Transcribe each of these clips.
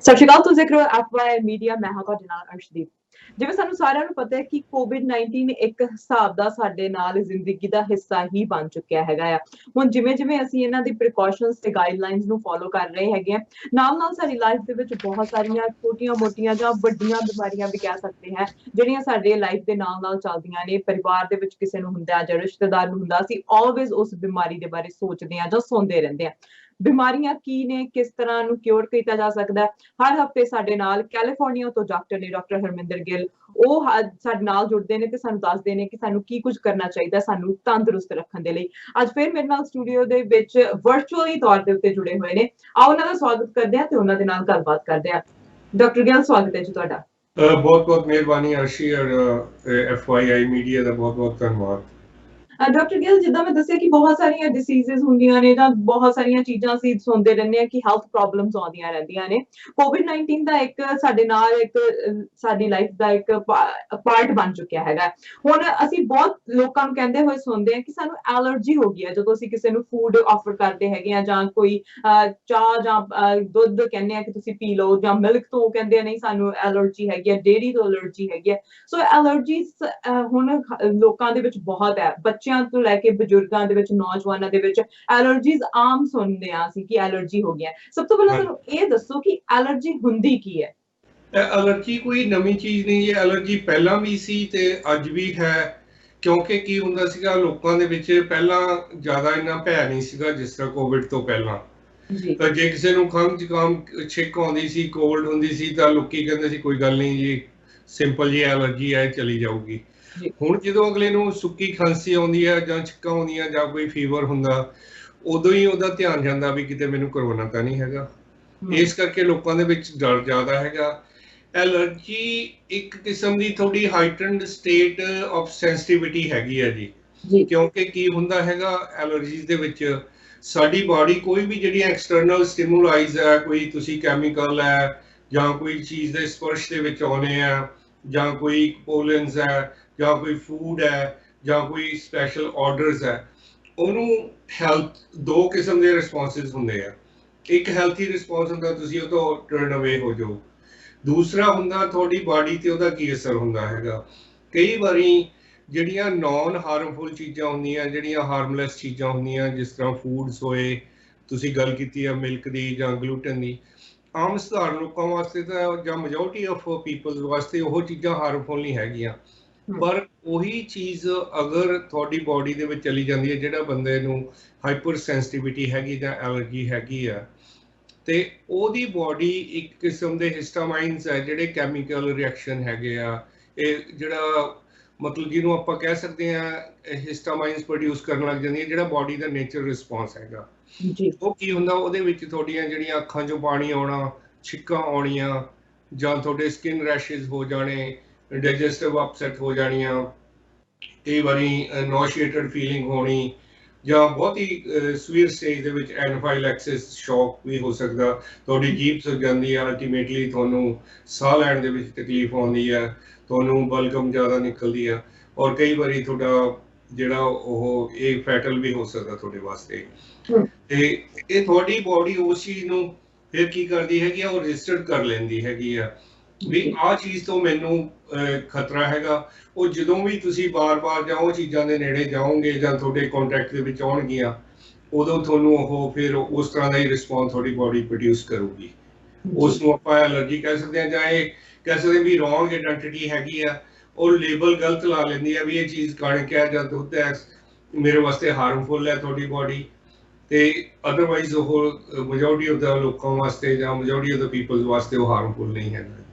ਸਤਿ ਸ਼੍ਰੀ ਅਕਾਲ, ਤੁਸੀਂ ਦੇਖ ਰਹੇ ਹੋ FYI ਮੀਡੀਆ। ਮੈਂ ਹਾਂ ਤੁਹਾਡੇ ਨਾਲ ਅਰਸ਼ਦੀਪ। ਜਿਵੇਂ ਸਾਨੂੰ ਸਾਰਿਆਂ ਨੂੰ ਪਤਾ ਹੈ ਕਿ COVID-19 ਇੱਕ ਹਿਸਾਬ ਦਾ ਸਾਡੇ ਨਾਲ ਜ਼ਿੰਦਗੀ ਦਾ ਹਿੱਸਾ ਹੀ ਬਣ ਚੁੱਕਿਆ ਹੈਗਾ ਆ। ਹੁਣ ਜਿਵੇਂ ਅਸੀਂ ਇਹਨਾਂ ਦੀ ਪ੍ਰੀਕਾਸ਼ਨਸ ਤੇ ਗਾਈਡਲਾਈਨਸ ਨੂੰ ਫੋਲੋ ਕਰ ਰਹੇ ਹੈਗੇ ਆ, ਨਾਲ ਸਾਡੀ ਲਾਈਫ ਦੇ ਵਿੱਚ ਬਹੁਤ ਸਾਰੀਆਂ ਛੋਟੀਆਂ-ਮੋਟੀਆਂ ਜਾਂ ਵੱਡੀਆਂ ਬਿਮਾਰੀਆਂ ਵੀ ਕਹਿ ਸਕਦੇ ਹਾਂ, ਜਿਹੜੀਆਂ ਸਾਡੇ ਲਾਈਫ ਦੇ ਨਾਲ ਚੱਲਦੀਆਂ ਨੇ। ਪਰਿਵਾਰ ਦੇ ਵਿੱਚ ਕਿਸੇ ਨੂੰ ਹੁੰਦਾ ਜਾਂ ਰਿਸ਼ਤੇਦਾਰ ਨੂੰ ਹੁੰਦਾ, ਅਸੀਂ ਆਲਵੇਜ਼ ਉਸ ਬਿਮਾਰੀ ਦੇ ਬਾਰੇ ਸੋਚਦੇ ਹਾਂ ਜਾਂ ਸੁਣਦੇ ਰਹਿੰਦੇ ਹਾਂ। ਬਿਮਾਰੀਆਂ ਕੀ ਨੇ, ਕਿਸ ਤਰ੍ਹਾਂ ਨੂੰ ਕਿਉਰ ਕੀਤਾ ਜਾ ਸਕਦਾ ਹੈ। ਹਰ ਹਫਤੇ ਸਾਡੇ ਨਾਲ ਕੈਲੀਫੋਰਨੀਆ ਤੋਂ ਡਾਕਟਰ ਨੇ, ਡਾਕਟਰ ਹਰਮਿੰਦਰ ਗਿੱਲ। ਉਹ ਸਾਡੇ ਨਾਲ ਜੁੜਦੇ ਨੇ ਤੇ ਸਾਨੂੰ ਦੱਸਦੇ ਨੇ ਕਿ ਸਾਨੂੰ ਕੀ ਕੁਝ ਕਰਨਾ ਚਾਹੀਦਾ ਸਾਨੂੰ ਤੰਦਰੁਸਤ ਰੱਖਣ ਦੇ ਲਈ। ਅੱਜ ਫਿਰ ਮੇਰੇ ਨਾਲ ਸਟੂਡੀਓ ਦੇ ਵਿੱਚ ਵਰਚੁਅਲੀ ਤੌਰ ਦੇ ਉੱਤੇ ਜੁੜੇ ਹੋਏ ਨੇ। ਆਓ ਉਹਨਾਂ ਦਾ ਸਵਾਗਤ ਕਰਦੇ ਹਾਂ ਤੇ ਉਹਨਾਂ ਦੇ ਨਾਲ ਗੱਲਬਾਤ ਕਰਦੇ ਹਾਂ। ਡਾਕਟਰ ਗਿੱਲ, ਸਵਾਗਤ ਹੈ ਜੀ ਤੁਹਾਡਾ। ਬਹੁਤ ਬਹੁਤ ਮਿਹਰਬਾਨੀ ਅਰਸ਼ੀ, ਔਰ FYI ਮੀਡੀਆ ਦਾ ਬਹੁਤ ਬਹੁਤ ਧੰਨਵਾਦ। ਡਾਕਟਰ ਗਿੱਲ, ਜਿੱਦਾਂ ਮੈਂ ਦੱਸਿਆ ਕਿ ਬਹੁਤ ਸਾਰੀਆਂ ਡਿਸੀਜ਼ਸ ਹੁੰਦੀਆਂ ਨੇ ਜਾਂ ਬਹੁਤ ਸਾਰੀਆਂ ਚੀਜ਼ਾਂ ਅਸੀਂ ਸੁਣਦੇ ਰਹਿੰਦੇ ਹਾਂ ਕਿ ਹੈਲਥ ਪ੍ਰੋਬਲਮਸ ਆਉਂਦੀਆਂ ਰਹਿੰਦੀਆਂ ਨੇ। COVID-19 ਦਾ ਇੱਕ ਸਾਡੇ ਨਾਲ ਇੱਕ ਸਾਡੀ ਲਾਈਫ ਦਾ ਇੱਕ ਪਾਰਟ ਬਣ ਚੁੱਕਿਆ ਹੈਗਾ। ਹੁਣ ਅਸੀਂ ਬਹੁਤ ਲੋਕਾਂ ਨੂੰ ਕਹਿੰਦੇ ਹੋਏ ਸੁਣਦੇ ਹਾਂ ਕਿ ਸਾਨੂੰ ਐਲਰਜੀ ਹੋ ਗਈ ਹੈ ਜਦੋਂ ਅਸੀਂ ਕਿਸੇ ਨੂੰ ਫੂਡ ਆਫਰ ਕਰਦੇ ਹੈਗੇ ਆ, ਜਾਂ ਕੋਈ ਚਾਹ ਜਾਂ ਦੁੱਧ ਕਹਿੰਦੇ ਆ ਕਿ ਤੁਸੀਂ ਪੀ ਲਓ, ਜਾਂ ਮਿਲਕ ਤੋਂ ਕਹਿੰਦੇ ਆ ਨਹੀਂ ਸਾਨੂੰ ਐਲਰਜੀ ਹੈਗੀ ਹੈ, ਡੇਅਰੀ ਤੋਂ ਐਲਰਜੀ ਹੈਗੀ ਹੈ। ਸੋ ਐਲਰਜੀਜ਼ ਹੁਣ ਲੋਕਾਂ ਦੇ ਵਿੱਚ ਬਹੁਤ ਹੈ, ਬੱਚਿਆਂ ਤੋਂ ਲੈ ਕੇ ਬਜ਼ੁਰਗਾਂ ਦੇ ਵਿੱਚ, ਨੌਜਵਾਨਾਂ ਦੇ ਵਿੱਚ ਐਲਰਜੀਜ਼ ਆਮ ਸੁਣਦੇ ਆ ਅਸੀਂ ਕਿ ਐਲਰਜੀ ਹੋ ਗਿਆ। ਸਭ ਤੋਂ ਪਹਿਲਾਂ ਤੁਹਾਨੂੰ ਇਹ ਦੱਸੋ ਕਿ ਐਲਰਜੀ ਹੁੰਦੀ ਕੀ ਹੈ? ਐਲਰਜੀ ਕੋਈ ਨਵੀਂ ਚੀਜ਼ ਨਹੀਂ ਹੈ। ਐਲਰਜੀ ਪਹਿਲਾਂ ਵੀ ਸੀ ਤੇ ਅੱਜ ਵੀ ਹੈ, ਕਿਉਂਕਿ ਕੀ ਹੁੰਦਾ ਸੀਗਾ ਲੋਕਾਂ ਦੇ ਵਿੱਚ ਪਹਿਲਾਂ ਜ਼ਿਆਦਾ ਇੰਨਾ ਭੈ ਨਹੀਂ ਸੀਗਾ ਜਿਸ ਤਰ੍ਹਾਂ ਕੋਵਿਡ ਤੋਂ ਪਹਿਲਾਂ। ਤਾਂ ਜੇ ਕਿਸੇ ਨੂੰ ਖੰਘ ਜ਼ੁਕਾਮ ਛਿੱਕ ਆਉਂਦੀ ਸੀ, ਕੋਲਡ ਹੁੰਦੀ ਸੀ, ਤਾਂ ਲੋਕੀ ਕਹਿੰਦੇ ਸੀ ਕੋਈ ਗੱਲ ਨਹੀਂ ਜੀ, ਸਿੰਪਲ ਜੀ ਐਲਰਜੀ ਹੈ, ਚਲੀ ਜਾਊਗੀ। ਹੁਣ ਜਦੋਂ ਅਗਲੇ ਨੂੰ ਸੁੱਕੀ ਖਾਂਸੀ ਆਉਂਦੀ ਹੈ ਜਾਂ ਛਿੱਕਾਂ ਆਉਂਦੀਆਂ ਜਾਂ ਕੋਈ ਫੀਵਰ ਹੁੰਦਾ, ਉਦੋਂ ਹੀ ਉਹਦਾ ਧਿਆਨ ਜਾਂਦਾ ਵੀ ਕਿਤੇ ਮੈਨੂੰ ਕਰੋਨਾ ਤਾਂ ਨਹੀਂ ਹੈਗਾ। ਇਸ ਕਰਕੇ ਲੋਕਾਂ ਦੇ ਵਿੱਚ ਡਰ ਜ਼ਿਆਦਾ ਹੈਗਾ। ਐਲਰਜੀ ਇੱਕ ਕਿਸਮ ਦੀ ਥੋੜੀ ਹਾਈਟਨਡ ਸਟੇਟ ਆਫ ਸੈਂਸਿਟੀਵਿਟੀ ਹੈਗੀ ਹੈ ਜੀ। ਕਿਉਂਕਿ ਕੀ ਹੁੰਦਾ ਹੈਗਾ ਐਲਰਜੀਜ਼ ਦੇ ਵਿੱਚ, ਸਾਡੀ ਬਾਡੀ ਕੋਈ ਵੀ ਜਿਹੜੀਆਂ ਐਕਸਟਰਨਲ ਸਟਿਮੂਲਾਈਜ਼ ਹੈ, ਕੋਈ ਤੁਸੀਂ ਕੈਮੀਕਲ ਹੈ ਜਾਂ ਕੋਈ ਚੀਜ਼ ਦੇ ਸਪਰਸ਼ ਦੇ ਵਿੱਚ ਆਉਣੇ ਆ, ਜਾਂ ਕੋਈ ਪੋਲਨਸ ਹੈ, ਜਾਂ ਕੋਈ ਫੂਡ ਹੈ, ਜਾਂ ਕੋਈ ਸਪੈਸ਼ਲ ਆਰਡਰਸ ਹੈ, ਉਹਨੂੰ ਹੈਲਥ ਦੋ ਕਿਸਮ ਦੇ ਰਿਸਪੌਂਸਿਸ ਹੁੰਦੇ ਆ। ਇੱਕ ਹੈਲਥੀ ਰਿਸਪੌਂਸ ਹੁੰਦਾ, ਤੁਸੀਂ ਉਹ ਤੋਂ ਟਰਨ ਅਵੇ ਹੋ ਜਾਓ। ਦੂਸਰਾ ਹੁੰਦਾ ਤੁਹਾਡੀ ਬਾਡੀ ਤੇ ਉਹਦਾ ਕੀ ਅਸਰ ਹੁੰਦਾ ਹੈਗਾ। ਕਈ ਵਾਰੀ ਜਿਹੜੀਆਂ ਨੌਨ ਹਾਰਮਫੁਲ ਚੀਜ਼ਾਂ ਹੁੰਦੀਆਂ, ਜਿਹੜੀਆਂ ਹਾਰਮਲੈਸ ਚੀਜ਼ਾਂ ਹੁੰਦੀਆਂ, ਜਿਸ ਤਰ੍ਹਾਂ ਫੂਡਸ ਹੋਏ, ਤੁਸੀਂ ਗੱਲ ਕੀਤੀ ਆ ਮਿਲਕ ਦੀ ਜਾਂ ਗਲੂਟਨ ਦੀ, ਆਮ ਸਧਾਰਨ ਲੋਕਾਂ ਵਾਸਤੇ ਤਾਂ ਜਾਂ ਮੈਜੋਰਟੀ ਆਫ ਪੀਪਲਸ ਵਾਸਤੇ ਉਹ ਚੀਜ਼ਾਂ ਹਾਰਮਫੁਲ ਨਹੀਂ ਹੈਗੀਆਂ। ਪਰ ਉਹੀ ਚੀਜ਼ ਅਗਰ ਤੁਹਾਡੀ ਬਾਡੀ ਦੇ ਵਿੱਚ ਚਲੀ ਜਾਂਦੀ ਹੈ, ਜਿਹੜਾ ਬੰਦੇ ਨੂੰ ਹਾਈਪਰ ਸੈਂਸਿਟੀਵਿਟੀ ਹੈਗੀ ਜਾਂ ਐਲਰਜੀ ਹੈਗੀ ਆ, ਤੇ ਉਹਦੀ ਬਾਡੀ ਇੱਕ ਕਿਸਮ ਦੇ ਹਿਸਟਾਮਾਈਨਸ ਹੈ, ਜਿਹੜੇ ਕੈਮੀਕਲ ਰਿਐਕਸ਼ਨ ਹੈਗੇ ਆ, ਇਹ ਜਿਹੜਾ ਮਤਲਬ ਜਿਹਨੂੰ ਆਪਾਂ ਕਹਿ ਸਕਦੇ ਹਾਂ ਹਿਸਟਾਮਾਈਨਸ ਪ੍ਰੋਡਿਊਸ ਕਰਨ ਲੱਗ ਜਾਂਦੀਆਂ, ਜਿਹੜਾ ਬਾਡੀ ਦਾ ਨੇਚਰ ਰਿਸਪੌਂਸ ਹੈਗਾ। ਉਹ ਕੀ ਹੁੰਦਾ, ਉਹਦੇ ਵਿੱਚ ਤੁਹਾਡੀਆਂ ਜਿਹੜੀਆਂ ਅੱਖਾਂ 'ਚੋਂ ਪਾਣੀ ਆਉਣਾ, ਛਿੱਕਾਂ ਆਉਣੀਆਂ, ਜਾਂ ਤੁਹਾਡੇ ਸਕਿਨ ਰੈਸ਼ਿਸ ਹੋ ਜਾਣੇ, ਡਾਈਜੈਸਟਿਵ ਅਪਸੈਟ ਹੋ ਜਾਣੀਆਂ, ਕਈ ਵਾਰੀ ਨੋਸ਼ੀਏਟਡ ਫੀਲਿੰਗ ਹੋਣੀ, ਜਾਂ ਬਹੁਤ ਹੀ ਸਵੀਅਰ ਸਟੇਜ ਦੇ ਵਿੱਚ ਐਨਾਫਾਈਲੈਕਸਿਸ ਸ਼ੌਕ ਵੀ ਹੋ ਸਕਦਾ। ਤੁਹਾਡੀ ਜੀਭ ਸੁੱਜ ਜਾਂਦੀ ਹੈ, ਅਲਟੀਮੇਟਲੀ ਤੁਹਾਨੂੰ ਸਾਹ ਲੈਣ ਦੇ ਵਿੱਚ ਤਕਲੀਫ ਆਉਂਦੀ ਹੈ, ਤੁਹਾਨੂੰ ਬਲਗਮ ਜ਼ਿਆਦਾ ਨਿਕਲਦੀ ਆ, ਔਰ ਕਈ ਵਾਰੀ ਤੁਹਾਡਾ ਜਿਹੜਾ ਉਹ ਇਹ ਫੈਟਲ ਵੀ ਹੋ ਸਕਦਾ ਤੁਹਾਡੇ ਵਾਸਤੇ। ਤੇ ਇਹ ਤੁਹਾਡੀ ਬਾਡੀ ਉਸ ਚੀਜ਼ ਨੂੰ ਫਿਰ ਕੀ ਕਰਦੀ ਹੈਗੀ ਆ, ਉਹ ਰਜਿਸਟਰਡ ਕਰ ਲੈਂਦੀ ਹੈਗੀ ਆ ਵੀ ਆਹ ਚੀਜ਼ ਤੋਂ ਮੈਨੂੰ ਖਤਰਾ ਹੈਗਾ। ਉਹ ਜਦੋਂ ਵੀ ਤੁਸੀਂ ਬਾਰ-ਬਾਰ ਜਾਂ ਉਹ ਚੀਜ਼ਾਂ ਦੇ ਨੇੜੇ ਜਾਓਗੇ ਜਾਂ ਤੁਹਾਡੇ ਕੰਟੈਕਟ ਦੇ ਵਿੱਚ ਆਉਣਗੀਆਂ, ਉਦੋਂ ਤੁਹਾਨੂੰ ਉਹ ਫਿਰ ਉਸ ਤਰ੍ਹਾਂ ਦਾ ਹੀ ਰਿਸਪੌਂਸ ਤੁਹਾਡੀ ਬਾਡੀ ਪ੍ਰੋਡਿਊਸ ਕਰੂਗੀ। ਉਸ ਨੂੰ ਆਪਾਂ ਐਲਰਜੀ ਕਹਿ ਸਕਦੇ ਹਾਂ, ਜਾਂ ਇਹ ਕਹਿ ਸਕਦੇ ਵੀ ਰੋਂਗ ਆਇਡੈਂਟੀਟੀ ਹੈਗੀ ਆ। ਉਹ ਲੇਬਲ ਗਲਤ ਲਾ ਲੈਂਦੀ ਆ ਵੀ ਇਹ ਚੀਜ਼ ਕਣਕ ਹੈ ਜਾਂ ਦੁੱਧ ਹੈ, ਮੇਰੇ ਵਾਸਤੇ ਹਾਰਮਫੁਲ ਹੈ ਤੁਹਾਡੀ ਬਾਡੀ, ਤੇ ਅਦਰਵਾਈਜ਼ ਉਹ ਮੈਜੋਰਟੀ ਆਫ ਦਾ ਲੋਕਾਂ ਵਾਸਤੇ ਜਾਂ ਮੈਜੋਰਟੀ ਆਫ ਦਾ ਪੀਪਲ ਵਾਸਤੇ ਉਹ ਹਾਰਮਫੁਲ ਨਹੀਂ ਹੈ।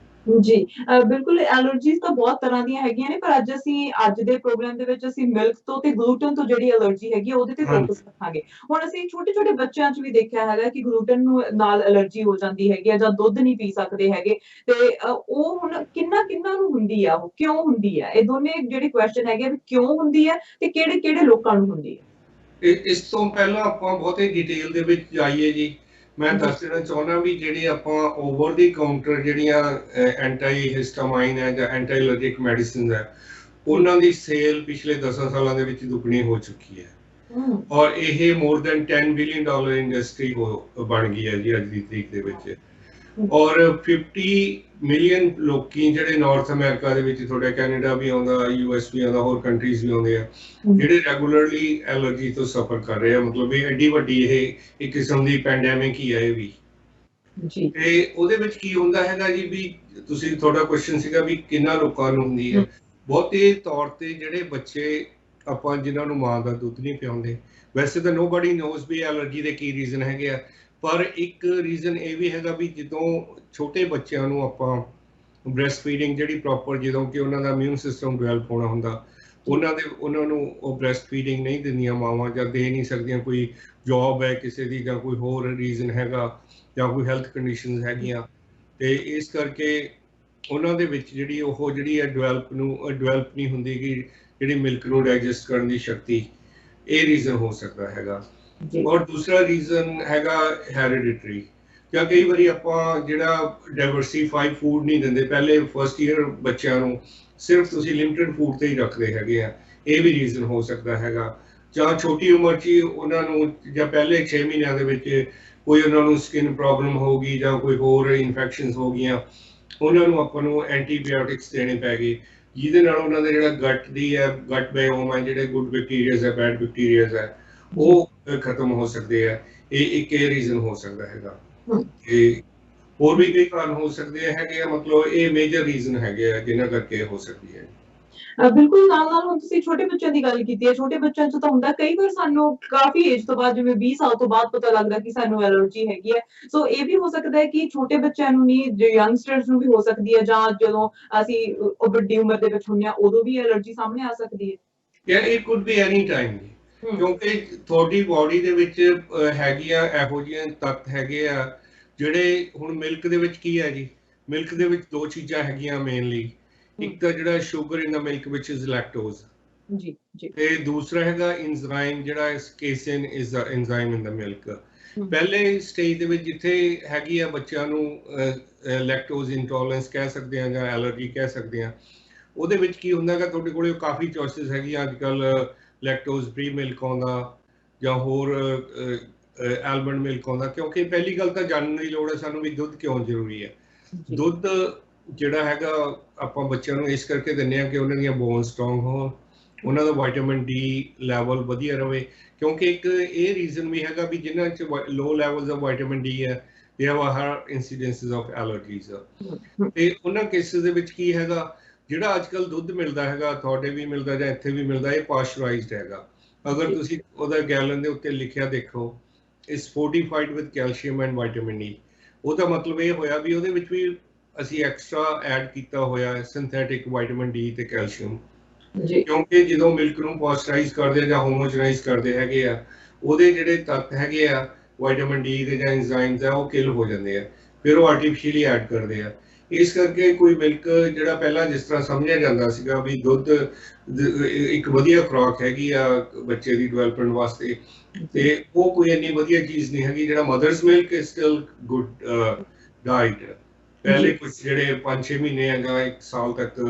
ਜੀ, ਬਿਲਕੁਲ। ਐਲਰਜੀਜ਼ ਤਾਂ ਬਹੁਤ ਤਰ੍ਹਾਂ ਦੀਆਂ ਹੈਗੀਆਂ ਨੇ, ਪਰ ਅੱਜ ਦੇ ਪ੍ਰੋਗਰਾਮ ਦੇ ਵਿੱਚ ਅਸੀਂ ਮਿਲਕ ਤੋਂ ਤੇ ਗਲੂਟਨ ਤੋਂ ਜਿਹੜੀ ਐਲਰਜੀ ਹੈਗੀ ਉਹਦੇ ਤੇ ਫੋਕਸ ਰੱਖਾਂਗੇ। ਹੁਣ ਅਸੀਂ ਛੋਟੇ ਬੱਚਿਆਂ 'ਚ ਵੀ ਦੇਖਿਆ ਹੈਗਾ ਕਿ ਗਲੂਟਨ ਨੂੰ ਨਾਲ ਐਲਰਜੀ ਹੋ ਜਾਂਦੀ ਹੈਗੀ ਆ, ਜਾਂ ਦੁੱਧ ਨਹੀਂ ਪੀ ਸਕਦੇ ਹੈਗੇ। ਤੇ ਉਹ ਹੁਣ ਕਿੰਨਾ ਨੂੰ ਹੁੰਦੀ ਆ, ਉਹ ਕਿਉਂ ਹੁੰਦੀ ਆ? ਇਹ ਦੋਨੇ ਜਿਹੜੇ ਕੁਐਸਚਨ ਹੈਗੇ ਵੀ ਕਿਉਂ ਹੁੰਦੀ ਹੈ ਤੇ ਕਿਹੜੇ ਲੋਕਾਂ ਨੂੰ ਹੁੰਦੀ ਹੈ। ਇਸ ਤੋਂ ਪਹਿਲਾਂ ਆਪਾਂ ਬਹੁਤੇ ਡਿਟੇਲ ਦੇ ਵਿੱਚ ਜਾਈਏ ਜੀ, ਮੈਂ ਦੱਸ ਦੇਣਾ ਚਾਹੁੰਦਾ ਵੀ ਜਿਹੜੇ ਆਪਾਂ ਓਵਰ ਦੀ ਕਾਊਂਟਰ ਜਿਹੜੀਆਂ ਐਂਟੀ ਹਿਸਟਾਮਾਈਨ ਹੈ ਜਾਂ ਐਂਟੀ ਐਲਰਜਿਕ ਮੈਡੀਸਿਨ ਹੈ, ਉਹਨਾਂ ਦੀ ਸੇਲ ਪਿਛਲੇ 10 ਸਾਲਾਂ ਦੇ ਵਿੱਚ ਦੁੱਗਣੀ ਹੋ ਚੁੱਕੀ ਹੈ, ਔਰ ਇਹ ਮੋਰ ਦੈਨ $10 ਬਿਲੀਅਨ ਇੰਡਸਟਰੀ ਬਣ ਗਈ ਹੈ ਜੀ ਅੱਜ ਦੀ ਤਰੀਕ ਦੇ ਵਿੱਚ। ਔਰ 50 ਮਿਲੀਅਨ ਲੋਕੀ ਜਿਹੜੇ ਨਾਰਥ ਅਮਰੀਕਾ ਦੇ ਵਿੱਚ, ਤੁਹਾਡਾ ਕੈਨੇਡਾ ਵੀ ਆਉਂਦਾ, US ਵੀ ਆਉਂਦਾ, ਹੋਰ ਕੰਟਰੀਜ਼ ਵੀ ਆਉਂਦੇ ਆ, ਜਿਹੜੇ ਰੈਗੂਲਰਲੀ ਐਲਰਜੀ ਤੋਂ ਸਫਰ ਕਰ ਰਹੇ ਆ। ਮਤਲਬ ਇਹ ਐਡੀ ਵੱਡੀ ਇਹ ਇੱਕ ਕਿਸਮ ਦੀ ਪੈਂਡੈਮਿਕ ਹੀ ਹੈ ਇਹ ਵੀ ਜੀ। ਤੇ ਉਹਦੇ ਵਿੱਚ ਕੀ ਹੁੰਦਾ ਹੈਗਾ ਜੀ, ਵੀ ਤੁਸੀਂ, ਤੁਹਾਡਾ ਕੁਐਸਚਨ ਸੀਗਾ ਵੀ ਕਿੰਨਾ ਲੋਕਾਂ ਨੂੰ ਹੁੰਦੀ ਹੈ। ਬਹੁਤੇ ਤੌਰ ਤੇ ਜਿਹੜੇ ਬੱਚੇ ਆਪਾਂ ਜਿਨ੍ਹਾਂ ਨੂੰ ਮਾਂ ਦਾ ਦੁੱਧ ਨਹੀਂ ਪਿਆਉਂਦੇ, ਵੈਸੇ ਤਾਂ ਨੋਬਡੀ ਨੋਜ਼ ਵੀ ਐਲਰਜੀ ਦੇ ਕੀ ਰੀਜ਼ਨ ਹੈਗੇ ਆ, ਪਰ ਇੱਕ ਰੀਜ਼ਨ ਇਹ ਵੀ ਹੈਗਾ ਵੀ ਜਦੋਂ ਛੋਟੇ ਬੱਚਿਆਂ ਨੂੰ ਆਪਾਂ ਬ੍ਰੈਸਟ ਫੀਡਿੰਗ ਜਿਹੜੀ ਪ੍ਰੋਪਰ, ਜਦੋਂ ਕਿ ਉਹਨਾਂ ਦਾ ਇਮਿਊਨ ਸਿਸਟਮ ਡਿਵੈਲਪ ਹੋਣਾ ਹੁੰਦਾ, ਉਹਨਾਂ ਨੂੰ ਉਹ ਬ੍ਰੈਸਟ ਫੀਡਿੰਗ ਨਹੀਂ ਦਿੰਦੀਆਂ ਮਾਵਾਂ, ਜਾਂ ਦੇ ਨਹੀਂ ਸਕਦੀਆਂ, ਕੋਈ ਜੌਬ ਹੈ ਕਿਸੇ ਦੀ ਜਾਂ ਕੋਈ ਹੋਰ ਰੀਜ਼ਨ ਹੈਗਾ ਜਾਂ ਕੋਈ ਹੈਲਥ ਕੰਡੀਸ਼ਨਸ ਹੈਗੀਆਂ, ਤੇ ਇਸ ਕਰਕੇ ਉਹਨਾਂ ਦੇ ਵਿੱਚ ਜਿਹੜੀ ਹੈ ਡਿਵੈਲਪ ਨਹੀਂ ਹੁੰਦੀ ਕਿ ਜਿਹੜੀ ਮਿਲਕ ਨੂੰ ਡਾਈਜੈਸਟ ਕਰਨ ਦੀ ਸ਼ਕਤੀ। ਇਹ ਰੀਜ਼ਨ ਹੋ ਸਕਦਾ ਹੈਗਾ। ਔਰ ਦੂਸਰਾ ਰੀਜ਼ਨ ਹੈਗਾ ਹੈਰੀਡਿਟਰੀ, ਜਾਂ ਕਈ ਵਾਰੀ ਆਪਾਂ ਜਿਹੜਾ ਡਾਈਵਰਸੀਫਾਈਡ ਫੂਡ ਨਹੀਂ ਦਿੰਦੇ, ਪਹਿਲੇ ਫਸਟ ਈਅਰ ਬੱਚਿਆਂ ਨੂੰ ਸਿਰਫ ਤੁਸੀਂ ਲਿਮਟਿਡ ਫੂਡ ਤੇ ਹੀ ਰੱਖਦੇ ਹੈਗੇ ਆ, ਇਹ ਵੀ ਰੀਜ਼ਨ ਹੋ ਸਕਦਾ ਹੈਗਾ। ਜਾਂ ਛੋਟੀ ਉਮਰ 'ਚ ਹੀ ਉਹਨਾਂ ਨੂੰ, ਜਾਂ ਪਹਿਲੇ 6 ਮਹੀਨਿਆਂ ਦੇ ਵਿੱਚ ਕੋਈ ਉਹਨਾਂ ਨੂੰ ਸਕਿਨ ਪ੍ਰੋਬਲਮ ਹੋਊਗੀ ਜਾਂ ਕੋਈ ਹੋਰ ਇਨਫੈਕਸ਼ਨਸ ਹੋ ਗਈਆਂ, ਉਹਨਾਂ ਨੂੰ ਆਪਾਂ ਨੂੰ ਐਂਟੀਬਾਇਓਟਿਕਸ ਦੇਣੇ ਪੈ ਗਏ, ਜਿਹਦੇ ਨਾਲ ਉਹਨਾਂ ਦੇ ਜਿਹੜਾ ਗਟ ਬਾਇਓਮ ਹੈ, ਜਿਹੜੇ ਗੁੱਡ ਬੈਕਟੀਰੀਆਜ਼ ਹੈ, ਬੈਡ ਬੈਕਟੀਰੀਆਜ਼ ਹੈ, ਉਹ ਖਤਮ ਹੋ ਸਕਦੇ ਆ। ਇਹ ਰੀਜ਼ਨ ਹੋ ਸਕਦਾ ਹੈਗਾ। ਇਹ ਹੋਰ ਵੀ ਕਈ ਕਾਰਨ ਹੋ ਸਕਦੇ ਹੈਗੇ ਆ, ਮਤਲਬ ਇਹ ਮੇਜਰ ਰੀਜ਼ਨ ਹੈਗੇ ਆ ਜਿਨ੍ਹਾਂ ਕਰਕੇ ਹੋ ਸਕਦੀ ਹੈ। ਬਿਲਕੁਲ, ਨਾਲ ਹੁਣ ਤੁਸੀਂ ਛੋਟੇ ਬੱਚਿਆਂ ਦੀ ਗੱਲ ਕੀਤੀ ਹੈ। ਛੋਟੇ ਬੱਚਿਆਂ 'ਚ ਤਾਂ ਹੁੰਦਾ ਕਈ ਵਾਰ ਸਾਨੂੰ ਕਾਫੀ ਏਜ ਤੋਂ ਬਾਅਦ, ਜਿਵੇਂ 20 ਸਾਲ ਤੋਂ ਬਾਅਦ ਪਤਾ ਲੱਗਦਾ ਕਿ ਸਾਨੂੰ ਐਲਰਜੀ ਹੈਗੀ ਹੈ। ਸੋ ਇਹ ਵੀ ਹੋ ਸਕਦਾ ਹੈ ਕਿ ਛੋਟੇ ਬੱਚਿਆਂ ਨੂੰ ਨਹੀਂ, ਯੰਗਸਟਰਸ ਨੂੰ ਵੀ ਹੋ ਸਕਦੀ ਹੈ, ਜਾਂ ਜਦੋਂ ਅਸੀਂ ਵੱਡੀ ਉਮਰ ਦੇ ਵਿੱਚ ਹੁੰਦੇ ਹਾਂ ਉਦੋਂ ਵੀ ਐਲਰਜੀ ਸਾਹਮਣੇ ਆ ਸਕਦੀ ਹੈ। It could B any time, ਕਿਉਂਕਿ ਤੁਹਾਡੀ ਬਾਡੀ ਦੇ ਵਿੱਚ ਹੈਗੀਆਂ ਇਹੋ ਜਿਹੀਆਂ ਤੱਤ ਹੈਗੇ ਆ ਜਿਹੜੇ, ਹੁਣ ਮਿਲਕ ਦੇ ਵਿੱਚ ਕੀ ਹੈ ਜੀ, ਮਿਲਕ ਦੇ ਵਿੱਚ ਦੋ ਚੀਜ਼ਾਂ ਹੈਗੀਆਂ ਮੇਨਲੀ। ਇੱਕ ਤਾਂ ਜਿਹੜਾ ਸ਼ੂਗਰ ਇਨ ਦਾ ਮਿਲਕ ਵਿਚ ਇਜ਼ ਲੈਕਟੋਜ਼ ਜੀ, ਤੇ ਦੂਸਰਾ ਹੈਗਾ ਇੰਜ਼ਾਈਮ, ਜਿਹੜਾ casein is the enzyme in the milk. ਪਹਿਲੇ ਸਟੇਜ ਦੇ ਵਿੱਚ ਜਿੱਥੇ ਹੈਗੀ ਆ ਬੱਚਿਆਂ ਨੂੰ ਲੈਕਟੋਜ਼ ਇੰਟੋਲਰੈਂਸ ਕਹਿ ਸਕਦੇ ਆ ਜਾਂ ਐਲਰਜੀ ਕਹਿ ਸਕਦੇ ਆ, ਉਹਦੇ ਵਿੱਚ ਕੀ ਹੁੰਦਾ ਹੈਗਾ, ਤੁਹਾਡੇ ਕੋਲ ਕਾਫੀ ਚੋਇਸਿਸ ਹੈਗੀਆਂ ਅੱਜ ਕੱਲ। ਲੈਕਟੋਜ਼ ਫ੍ਰੀ ਮਿਲਕ ਆਉਂਦਾ, ਜਾਂ ਹੋਰ ਐਲਮੰਡ ਮਿਲਕ ਆਉਂਦਾ। ਕਿਉਂਕਿ ਪਹਿਲੀ ਗੱਲ ਤਾਂ ਜਾਣਨ ਦੀ ਲੋੜ ਹੈ ਸਾਨੂੰ ਵੀ ਦੁੱਧ ਕਿਉਂ ਜ਼ਰੂਰੀ ਹੈ। ਦੁੱਧ ਜਿਹੜਾ ਹੈਗਾ ਆਪਾਂ ਬੱਚਿਆਂ ਨੂੰ ਇਸ ਕਰਕੇ ਦਿੰਦੇ ਹਾਂ ਕਿ ਉਹਨਾਂ ਦੀਆਂ ਬੋਨ ਸਟਰੋਂਗ ਹੋਣ, ਉਹਨਾਂ ਦਾ ਵਿਟਾਮਿਨ ਡੀ ਲੈਵਲ ਵਧੀਆ ਰਹੇ। ਕਿਉਂਕਿ ਇੱਕ ਇਹ ਰੀਜ਼ਨ ਵੀ ਹੈਗਾ ਵੀ ਜਿਨ੍ਹਾਂ 'ਚ low levels of vitamin D ਹੈ, they have higher incidences of allergies. ਤੇ ਉਹਨਾਂ ਕੇਸਿਸ ਦੇ ਵਿੱਚ ਕੀ ਹੈਗਾ, ਜਿਹੜਾ ਅੱਜ ਕੱਲ ਦੁੱਧ ਮਿਲਦਾ ਹੈਗਾ, ਤੁਹਾਡੇ ਵੀ ਮਿਲਦਾ ਜਾਂ ਇੱਥੇ ਵੀ ਮਿਲਦਾ, ਇਹ ਪਾਸਚਰਾਈਜ਼ਡ ਹੈਗਾ। ਅਗਰ ਤੁਸੀਂ ਉਹਦਾ ਗੈਲਨ ਦੇ ਉੱਤੇ ਲਿਖਿਆ ਦੇਖੋ, ਇਸ fortified with calcium and vitamin D, ਉਹਦਾ ਮਤਲਬ ਇਹ ਹੋਇਆ ਵੀ ਉਹਦੇ ਵਿੱਚ ਵੀ ਅਸੀਂ ਐਕਸਟਰਾ ਐਡ ਕੀਤਾ ਹੋਇਆ ਸਿੰਥੈਟਿਕ ਵਿਟਾਮਿਨ ਡੀ ਤੇ ਕੈਲਸ਼ੀਅਮ। ਕਿਉਂਕਿ ਜਦੋਂ ਮਿਲਕ ਨੂੰ ਪਾਸਚਰਾਈਜ਼ ਕਰਦੇ ਜਾਂ ਹੋਮੋਜਨਾਈਜ਼ ਕਰਦੇ ਹੈਗੇ ਆ, ਉਹਦੇ ਜਿਹੜੇ ਤੱਤ ਹੈਗੇ ਆ ਵਿਟਾਮਿਨ ਡੀ ਦੇ ਜਾਂ ਐਂਜ਼ਾਈਮਸ ਆ, ਉਹ ਕਿਲ ਹੋ ਜਾਂਦੇ ਆ, ਫਿਰ ਉਹ ਆਰਟੀਫੀਸ਼ੀਅਲੀ ਐਡ ਕਰਦੇ ਆ। ਇਸ ਕਰਕੇ ਕੋਈ ਮਿਲਕ ਜਿਹੜਾ ਪਹਿਲਾਂ ਜਿਸ ਤਰ੍ਹਾਂ ਸਮਝਿਆ ਜਾਂਦਾ ਸੀਗਾ ਵੀ ਦੁੱਧ ਇੱਕ ਵਧੀਆ ਖੁਰਾਕ ਹੈਗੀ ਆ ਬੱਚੇ ਦੀ ਡਿਵੈਲਪਮੈਂਟ ਵਾਸਤੇ, ਤੇ ਉਹ ਕੋਈ ਇੰਨੀ ਵਧੀਆ ਚੀਜ਼ ਨਹੀਂ ਹੈਗੀ। ਜਿਹੜਾ mother's milk is still good diet. ਪਹਿਲੇ ਕੁਝ ਜਿਹੜੇ 5-6 ਮਹੀਨੇ ਜਾਂ 1 ਸਾਲ ਤੱਕ,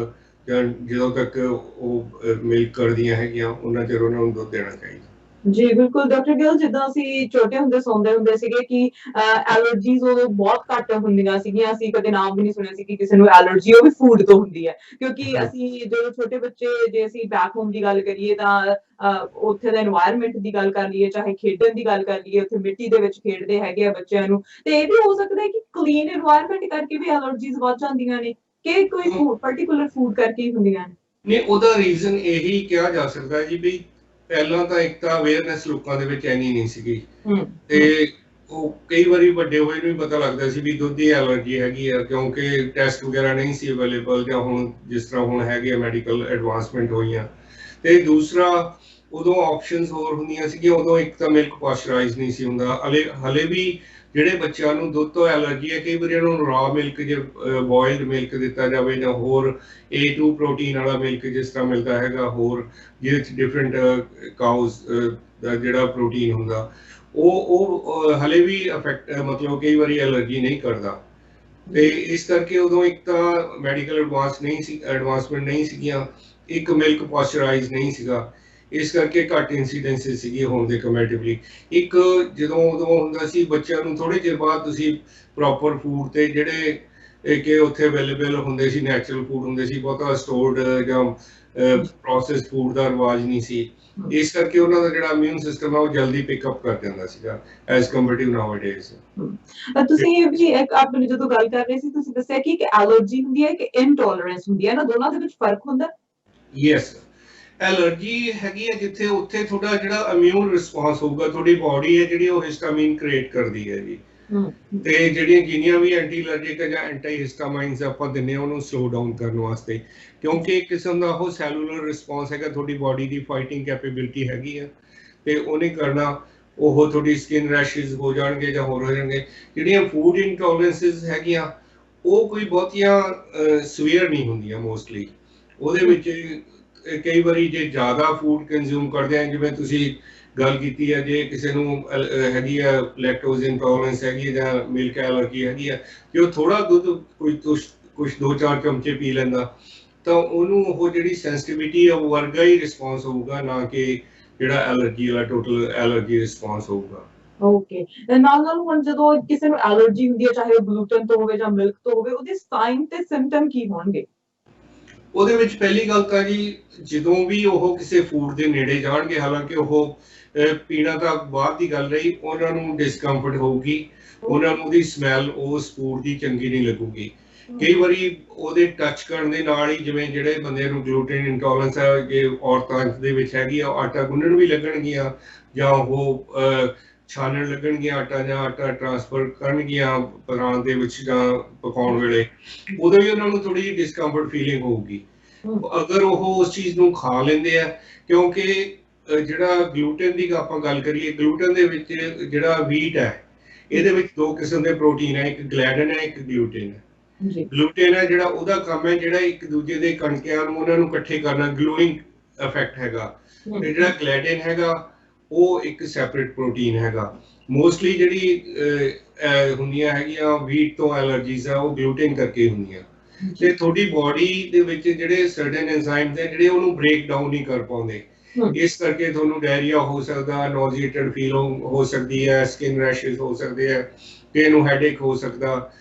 ਜਾਂ ਜਦੋਂ ਤੱਕ ਉਹ ਮਿਲਕ ਕਰਦੀਆਂ ਹੈਗੀਆਂ, ਉਹਨਾਂ ਚਿਰ ਉਹਨਾਂ ਨੂੰ ਦੁੱਧ ਦੇਣਾ ਚਾਹੀਦਾ। ਜੀ ਬਿਲਕੁਲ ਡਾਕਟਰ ਗਿੱਲ, ਜਿੱਦਾਂ ਅਸੀਂ ਛੋਟੇ ਹੁੰਦੇ ਸੁਣਦੇ ਹੁੰਦੇ ਸੀਗੇ ਕਿ ਐਲਰਜੀਜ਼ ਉਦੋਂ ਬਹੁਤ ਘੱਟ ਹੁੰਦੀਆਂ ਸੀਗੀਆਂ, ਅਸੀਂ ਕਦੇ ਨਾਮ ਵੀ ਨਹੀਂ ਸੁਣਿਆ ਸੀ ਕਿ ਕਿਸੇ ਨੂੰ ਐਲਰਜੀ ਉਹ ਵੀ ਫੂਡ ਤੋਂ ਹੁੰਦੀ ਹੈ। ਕਿਉਂਕਿ ਅਸੀਂ ਜਦੋਂ ਛੋਟੇ ਬੱਚੇ, ਜੇ ਅਸੀਂ ਬੈਕ ਹੋਮ ਦੀ ਗੱਲ ਕਰੀਏ ਤਾਂ ਉੱਥੇ ਦਾ এনवायरमेंट ਦੀ ਗੱਲ ਕਰ ਲਈਏ, ਚਾਹੇ ਖੇਡਣ ਦੀ ਗੱਲ ਕਰ ਲਈਏ, ਉੱਥੇ ਮਿੱਟੀ ਦੇ ਵਿੱਚ ਖੇਡਦੇ ਹੈਗੇ ਆ ਬੱਚਿਆਂ ਨੂੰ, ਤੇ ਇਹ ਵੀ ਹੋ ਸਕਦਾ ਹੈ ਕਿ ਕਲੀਨ এনवायरमेंट ਕਰਕੇ ਵੀ ਐਲਰਜੀਜ਼ ਵੱਧ ਜਾਂਦੀਆਂ ਨੇ, ਕਿ ਕੋਈ ਪਾਰਟਿਕੂਲਰ ਫੂਡ ਕਰਕੇ ਹੀ ਹੁੰਦੀਆਂ ਨੇ। ਨਹੀਂ, ਉਹਦਾ ਰੀਜ਼ਨ ਇਹੀ ਕਿਹਾ ਜਾ ਸਕਦਾ ਜੀ ਵੀ ਪਹਿਲਾਂ ਤਾਂ ਇੱਕ ਤਾਂ ਅਵੇਅਰਨੈਸ ਲੋਕਾਂ ਦੇ ਵਿੱਚ ਇੰਨੀ ਨਹੀਂ ਸੀਗੀ, ਤੇ ਉਹ ਕਈ ਵਾਰੀ ਵੱਡੇ ਹੋਏ ਨੂੰ ਵੀ ਪਤਾ ਲੱਗਦਾ ਸੀ ਵੀ ਦੁੱਧ ਦੀ ਐਲਰਜੀ ਹੈਗੀ ਆ, ਕਿਉਂਕਿ ਟੈਸਟ ਵਗੈਰਾ ਨਹੀਂ ਸੀ ਅਵੇਲੇਬਲ, ਜਾਂ ਹੁਣ ਜਿਸ ਤਰ੍ਹਾਂ ਹੁਣ ਹੈਗੇ ਆ ਮੈਡੀਕਲ ਐਡਵਾਂਸਮੈਂਟ ਹੋਈਆਂ। ਤੇ ਦੂਸਰਾ, ਉਦੋਂ ਆਪਸ਼ਨਸ ਹੋਰ ਹੁੰਦੀਆਂ ਸੀਗੀਆਂ। ਉਦੋਂ ਇੱਕ ਤਾਂ ਮਿਲਕ ਪਾਸਚਰਾਈਜ਼ ਨਹੀਂ ਸੀ ਹੁੰਦਾ। ਹਲੇ ਵੀ ਜਿਹੜੇ ਬੱਚਿਆਂ ਨੂੰ ਦੁੱਧ ਤੋਂ ਐਲਰਜੀ ਹੈ, ਕਈ ਵਾਰੀ ਉਹਨਾਂ ਨੂੰ ਰਾ ਮਿਲਕ, ਜੇ ਬੋਇਲਡ ਮਿਲਕ ਦਿੱਤਾ ਜਾਵੇ, ਜਾਂ ਹੋਰ A2 ਪ੍ਰੋਟੀਨ ਵਾਲਾ ਮਿਲਕ ਜਿਸ ਤਰ੍ਹਾਂ ਮਿਲਦਾ ਹੈਗਾ, ਹੋਰ ਜਿਹਦੇ 'ਚ ਡਿਫਰੈਂਟ ਕਾਊਜ਼ ਦਾ ਜਿਹੜਾ ਪ੍ਰੋਟੀਨ ਹੁੰਦਾ, ਉਹ ਹਲੇ ਵੀ ਮਤਲਬ ਕਈ ਵਾਰੀ ਐਲਰਜੀ ਨਹੀਂ ਕਰਦਾ। ਤੇ ਇਸ ਕਰਕੇ ਉਦੋਂ ਇੱਕ ਤਾਂ ਮੈਡੀਕਲ ਐਡਵਾਂਸਮੈਂਟ ਨਹੀਂ ਸੀਗੀਆਂ, ਇੱਕ ਮਿਲਕ ਪਾਸਚਰਾਈਜ਼ ਨਹੀਂ ਸੀਗਾ। ਇਸ ਕਰਕੇ ਘੱਟ ਇਨਸੀਡੈਂਸਿਸ ਸੀਗੀ ਹੋਣ ਦੇ ਕੰਪੈਰੀਟਿਵਲੀ। ਇੱਕ ਜਦੋਂ ਉਦੋਂ ਹੁੰਦਾ ਸੀ ਬੱਚਿਆਂ ਨੂੰ ਥੋੜੇ ਚਿਰ ਬਾਅਦ ਤੁਸੀਂ ਪ੍ਰੋਪਰ ਫੂਡ ਤੇ ਜਿਹੜੇ ਕਿ ਉੱਥੇ ਅਵੇਲੇਬਲ ਹੁੰਦੇ ਸੀ, ਨੈਚੁਰਲ ਫੂਡ ਹੁੰਦੇ ਸੀ, ਬਹੁਤਾ ਸਟੋਰਡ ਜਾਂ ਪ੍ਰੋਸੈਸਡ ਫੂਡ ਦਾ ਰਿਵਾਜ ਨਹੀਂ ਸੀ। ਇਸ ਕਰਕੇ ਉਹਨਾਂ ਦਾ ਜਿਹੜਾ ਇਮਿਊਨ ਸਿਸਟਮ ਆ ਉਹ ਜਲਦੀ ਪਿਕਅਪ ਕਰ ਜਾਂਦਾ ਸੀਗਾ ਐਜ਼ ਕੰਪੇਅਰਟਿਵ ਨਾਊਅਡੇਜ਼। ਤੁਸੀਂ ਵੀ ਇੱਕ ਆਪਣੇ ਜਦੋਂ ਗੱਲ ਕਰ ਰਹੇ ਸੀ ਤੁਸੀਂ ਦੱਸਿਆ ਕਿ ਇੱਕ ਐਲਰਜੀ ਹੁੰਦੀ ਹੈ, ਇੱਕ ਇਨਟੋਲਰੈਂਸ ਹੁੰਦੀ ਹੈ ਨਾ, ਦੋਨਾਂ ਦੇ ਵਿੱਚ ਫਰਕ ਹੁੰਦਾ? ਯੈਸ, ਐਲਰਜੀ ਹੈਗੀ ਹੈ ਜਿੱਥੇ ਉੱਥੇ ਤੁਹਾਡਾ ਜਿਹੜਾ ਇਮਿਊਨ ਰਿਸਪੌਂਸ ਹੋਊਗਾ, ਤੁਹਾਡੀ ਬਾਡੀ ਹੈ ਜਿਹੜੀ ਉਹ ਹਿਸਟਾਮਿਨ ਕ੍ਰੀਏਟ ਕਰਦੀ ਹੈ ਜੀ। ਤੇ ਜਿਹੜੀਆਂ ਜਿੰਨੀਆਂ ਵੀ ਐਂਟੀ ਅਲਰਜਿਕ ਜਾਂ ਐਂਟੀ ਹਿਸਟਾਮਾਈਨਸ ਆਪਾਂ ਦਿੰਦੇ ਹਾਂ ਉਹਨੂੰ ਸਲੋ ਡਾਊਨ ਕਰਨ ਵਾਸਤੇ, ਕਿਉਂਕਿ ਇੱਕ ਕਿਸਮ ਦਾ ਉਹ ਸੈਲੂਲਰ ਰਿਸਪੌਂਸ ਹੈਗਾ, ਤੁਹਾਡੀ ਬਾਡੀ ਦੀ ਫਾਈਟਿੰਗ ਕੈਪੇਬਿਲਿਟੀ ਹੈਗੀ ਆ ਤੇ ਉਹਨੇ ਕਰਨਾ ਉਹ ਤੁਹਾਡੀ ਸਕਿਨ ਰੈਸ਼ਿਸ ਹੋ ਜਾਣਗੇ ਜਾਂ ਹੋਰ ਹੋ ਜਾਣਗੇ। ਜਿਹੜੀਆਂ ਫੂਡ ਇਨਟੋਲਰੈਂਸਿਸ ਹੈਗੀਆਂ ਉਹ ਕੋਈ ਬਹੁਤੀਆਂ ਸਵੀਅਰ ਨਹੀਂ ਹੁੰਦੀਆਂ ਮੋਸਟਲੀ। ਉਹਦੇ ਵਿੱਚ ਕਈ ਵਾਰੀ ਜੇ ਜ਼ਿਆਦਾ ਫੂਡ ਕੰਜ਼ਿਊਮ ਕਰਦੇ ਆ, ਜਿਵੇਂ ਤੁਸੀਂ ਗੱਲ ਕੀਤੀ ਹੈ, ਜੇ ਕਿਸੇ ਨੂੰ ਹੈਗੀ ਆ ਲੈਕਟੋਜ਼ ਇੰਟੋਲਰੈਂਸ ਹੈਗੀ ਜਾਂ ਮਿਲਕ ਐਲਰਜੀ ਹੈਗੀ ਆ, ਜੇ ਉਹ ਥੋੜਾ ਦੁੱਧ ਕੁਝ 2-4 ਚਮਚੇ ਪੀ ਲੈਂਦਾ ਤਾਂ ਉਹਨੂੰ ਉਹ ਜਿਹੜੀ ਸੈਂਸਿਟੀਵਿਟੀ ਆ ਉਹ ਵਰਗਾ ਹੀ ਰਿਸਪੌਂਸ ਹੋਊਗਾ, ਨਾ ਕਿ ਜਿਹੜਾ ਐਲਰਜੀ ਵਾਲਾ ਟੋਟਲ ਐਲਰਜੀ ਰਿਸਪੌਂਸ ਹੋਊਗਾ। ਓਕੇ, ਨਾਲ ਹੁਣ ਜਦੋਂ ਕਿਸੇ ਨੂੰ ਐਲਰਜੀ ਹੁੰਦੀ ਹੈ, ਚਾਹੇ ਉਹ ਗਲੂਟਨ ਤੋਂ ਹੋਵੇ ਜਾਂ ਮਿਲਕ ਤੋਂ ਹੋਵੇ, ਉਹਦੇ ਸਾਈਨ ਤੇ ਸਿੰਪਟਮ ਕੀ ਹੋਣਗੇ? ਉਹਦੇ ਵਿੱਚ ਪਹਿਲੀ ਗੱਲ ਤਾਂ ਜੀ ਜਦੋਂ ਵੀ ਉਹ ਕਿਸੇ ਫੂਡ ਦੇ ਨੇੜੇ ਜਾਣਗੇ, ਹਾਲਾਂਕਿ ਉਹ ਪੀਣਾ ਤਾਂ ਬਾਅਦ ਦੀ ਗੱਲ ਰਹੀ, ਉਹਨਾਂ ਨੂੰ ਡਿਸਕੰਫਰਟ ਹੋਊਗੀ, ਉਹਨਾਂ ਨੂੰ ਉਹਦੀ ਸਮੈਲ ਉਸ ਫੂਡ ਦੀ ਚੰਗੀ ਨਹੀਂ ਲੱਗੂਗੀ। ਕਈ ਵਾਰੀ ਉਹਦੇ ਟੱਚ ਕਰਨ ਦੇ ਨਾਲ ਹੀ, ਜਿਵੇਂ ਜਿਹੜੇ ਬੰਦੇ ਨੂੰ ਗਲੂਟਨ ਇੰਟੋਲਰੈਂਸ ਹੈ, ਜੇ ਔਰਤਾਂ ਦੇ ਵਿੱਚ ਹੈਗੀ ਆ, ਆਟਾ ਗੁੰਨਣ ਵੀ ਲੱਗਣਗੀਆਂ ਜਾਂ ਉਹ ਛਾਨਣ ਲੱਗਣਗੀਆਂ ਆਟਾ, ਜਾਂ ਆਟਾ ਟ੍ਰਾਂਸਫਰ ਕਰਨਗੀਆਂ ਪਰਾਤ ਦੇ ਵਿੱਚ ਜਾਂ ਪਕਾਉਣ ਵੇਲੇ, ਉਦੋਂ ਵੀ ਉਹਨਾਂ ਨੂੰ ਥੋੜੀ ਜਿਹੀ ਡਿਸਕੰਫਰਟ ਫੀਲਿੰਗ ਹੋਊਗੀ। ਅਗਰ ਉਹ ਉਸ ਚੀਜ਼ ਨੂੰ ਖਾ ਲੈਂਦੇ ਆ, ਕਿਉਂਕਿ ਜਿਹੜਾ ਗਲੂਟਨ ਦੀ ਆਪਾਂ ਗੱਲ ਕਰੀਏ, ਗਲੂਟਨ ਦੇ ਵਿੱਚ ਜਿਹੜਾ ਵੀਟ ਹੈ ਇਹਦੇ ਵਿੱਚ 2 ਕਿਸਮ ਦੇ ਪ੍ਰੋਟੀਨ ਹੈ, ਇੱਕ ਗਲੈਡਨ ਹੈ, ਇੱਕ ਗਲੂਟਨ ਹੈ। ਗਲੂਟਨ ਹੈ ਜਿਹੜਾ ਉਹਦਾ ਕੰਮ ਹੈ ਜਿਹੜਾ ਇੱਕ ਦੂਜੇ ਦੇ ਕਣਕਿਆਂ ਨੂੰ ਉਹਨਾਂ ਨੂੰ ਇਕੱਠੇ ਕਰਨਾ, ਗਲੂਇੰਗ ਇਫੈਕਟ ਹੈਗਾ। ਤੇ ਜਿਹੜਾ ਗਲੈਡਨ ਹੈਗਾ ਉਹ ਇੱਕ ਸੈਪਰੇਟ ਪ੍ਰੋਟੀਨ ਹੈਗਾ। ਮੋਸਟਲੀ ਜਿਹੜੀ ਹੁੰਦੀਆਂ ਹੈਗੀਆਂ ਵੀਟ ਤੋਂ ਐਲਰਜੀਜ਼ ਆ ਉਹ ਗਲੂਟਨ ਕਰਕੇ ਹੁੰਦੀਆਂ, ਤੇ ਤੁਹਾਡੀ ਬਾਡੀ ਦੇ ਵਿੱਚ ਜਿਹੜੇ ਸਰਟਨ ਐਂਜ਼ਾਈਮਸ ਨੇ ਜਿਹੜੇ ਉਹਨੂੰ ਬ੍ਰੇਕ ਡਾਊਨ ਨਹੀਂ ਕਰ ਪਾਉਂਦੇ, ਇਸ ਕਰਕੇ ਤੁਹਾਨੂੰ ਡਾਇਰੀਆ ਹੋ ਸਕਦਾ, ਨੋਜ਼ੀਏਟਡ ਫੀਲ ਹੋ ਸਕਦੀ ਹੈ, ਸਕਿਨ ਰੈਸ਼ਿਸ ਹੋ ਸਕਦੇ ਆ, ਕਿਸੇ ਨੂੰ ਹੈਡੇਕ ਹੋ ਸਕਦਾ,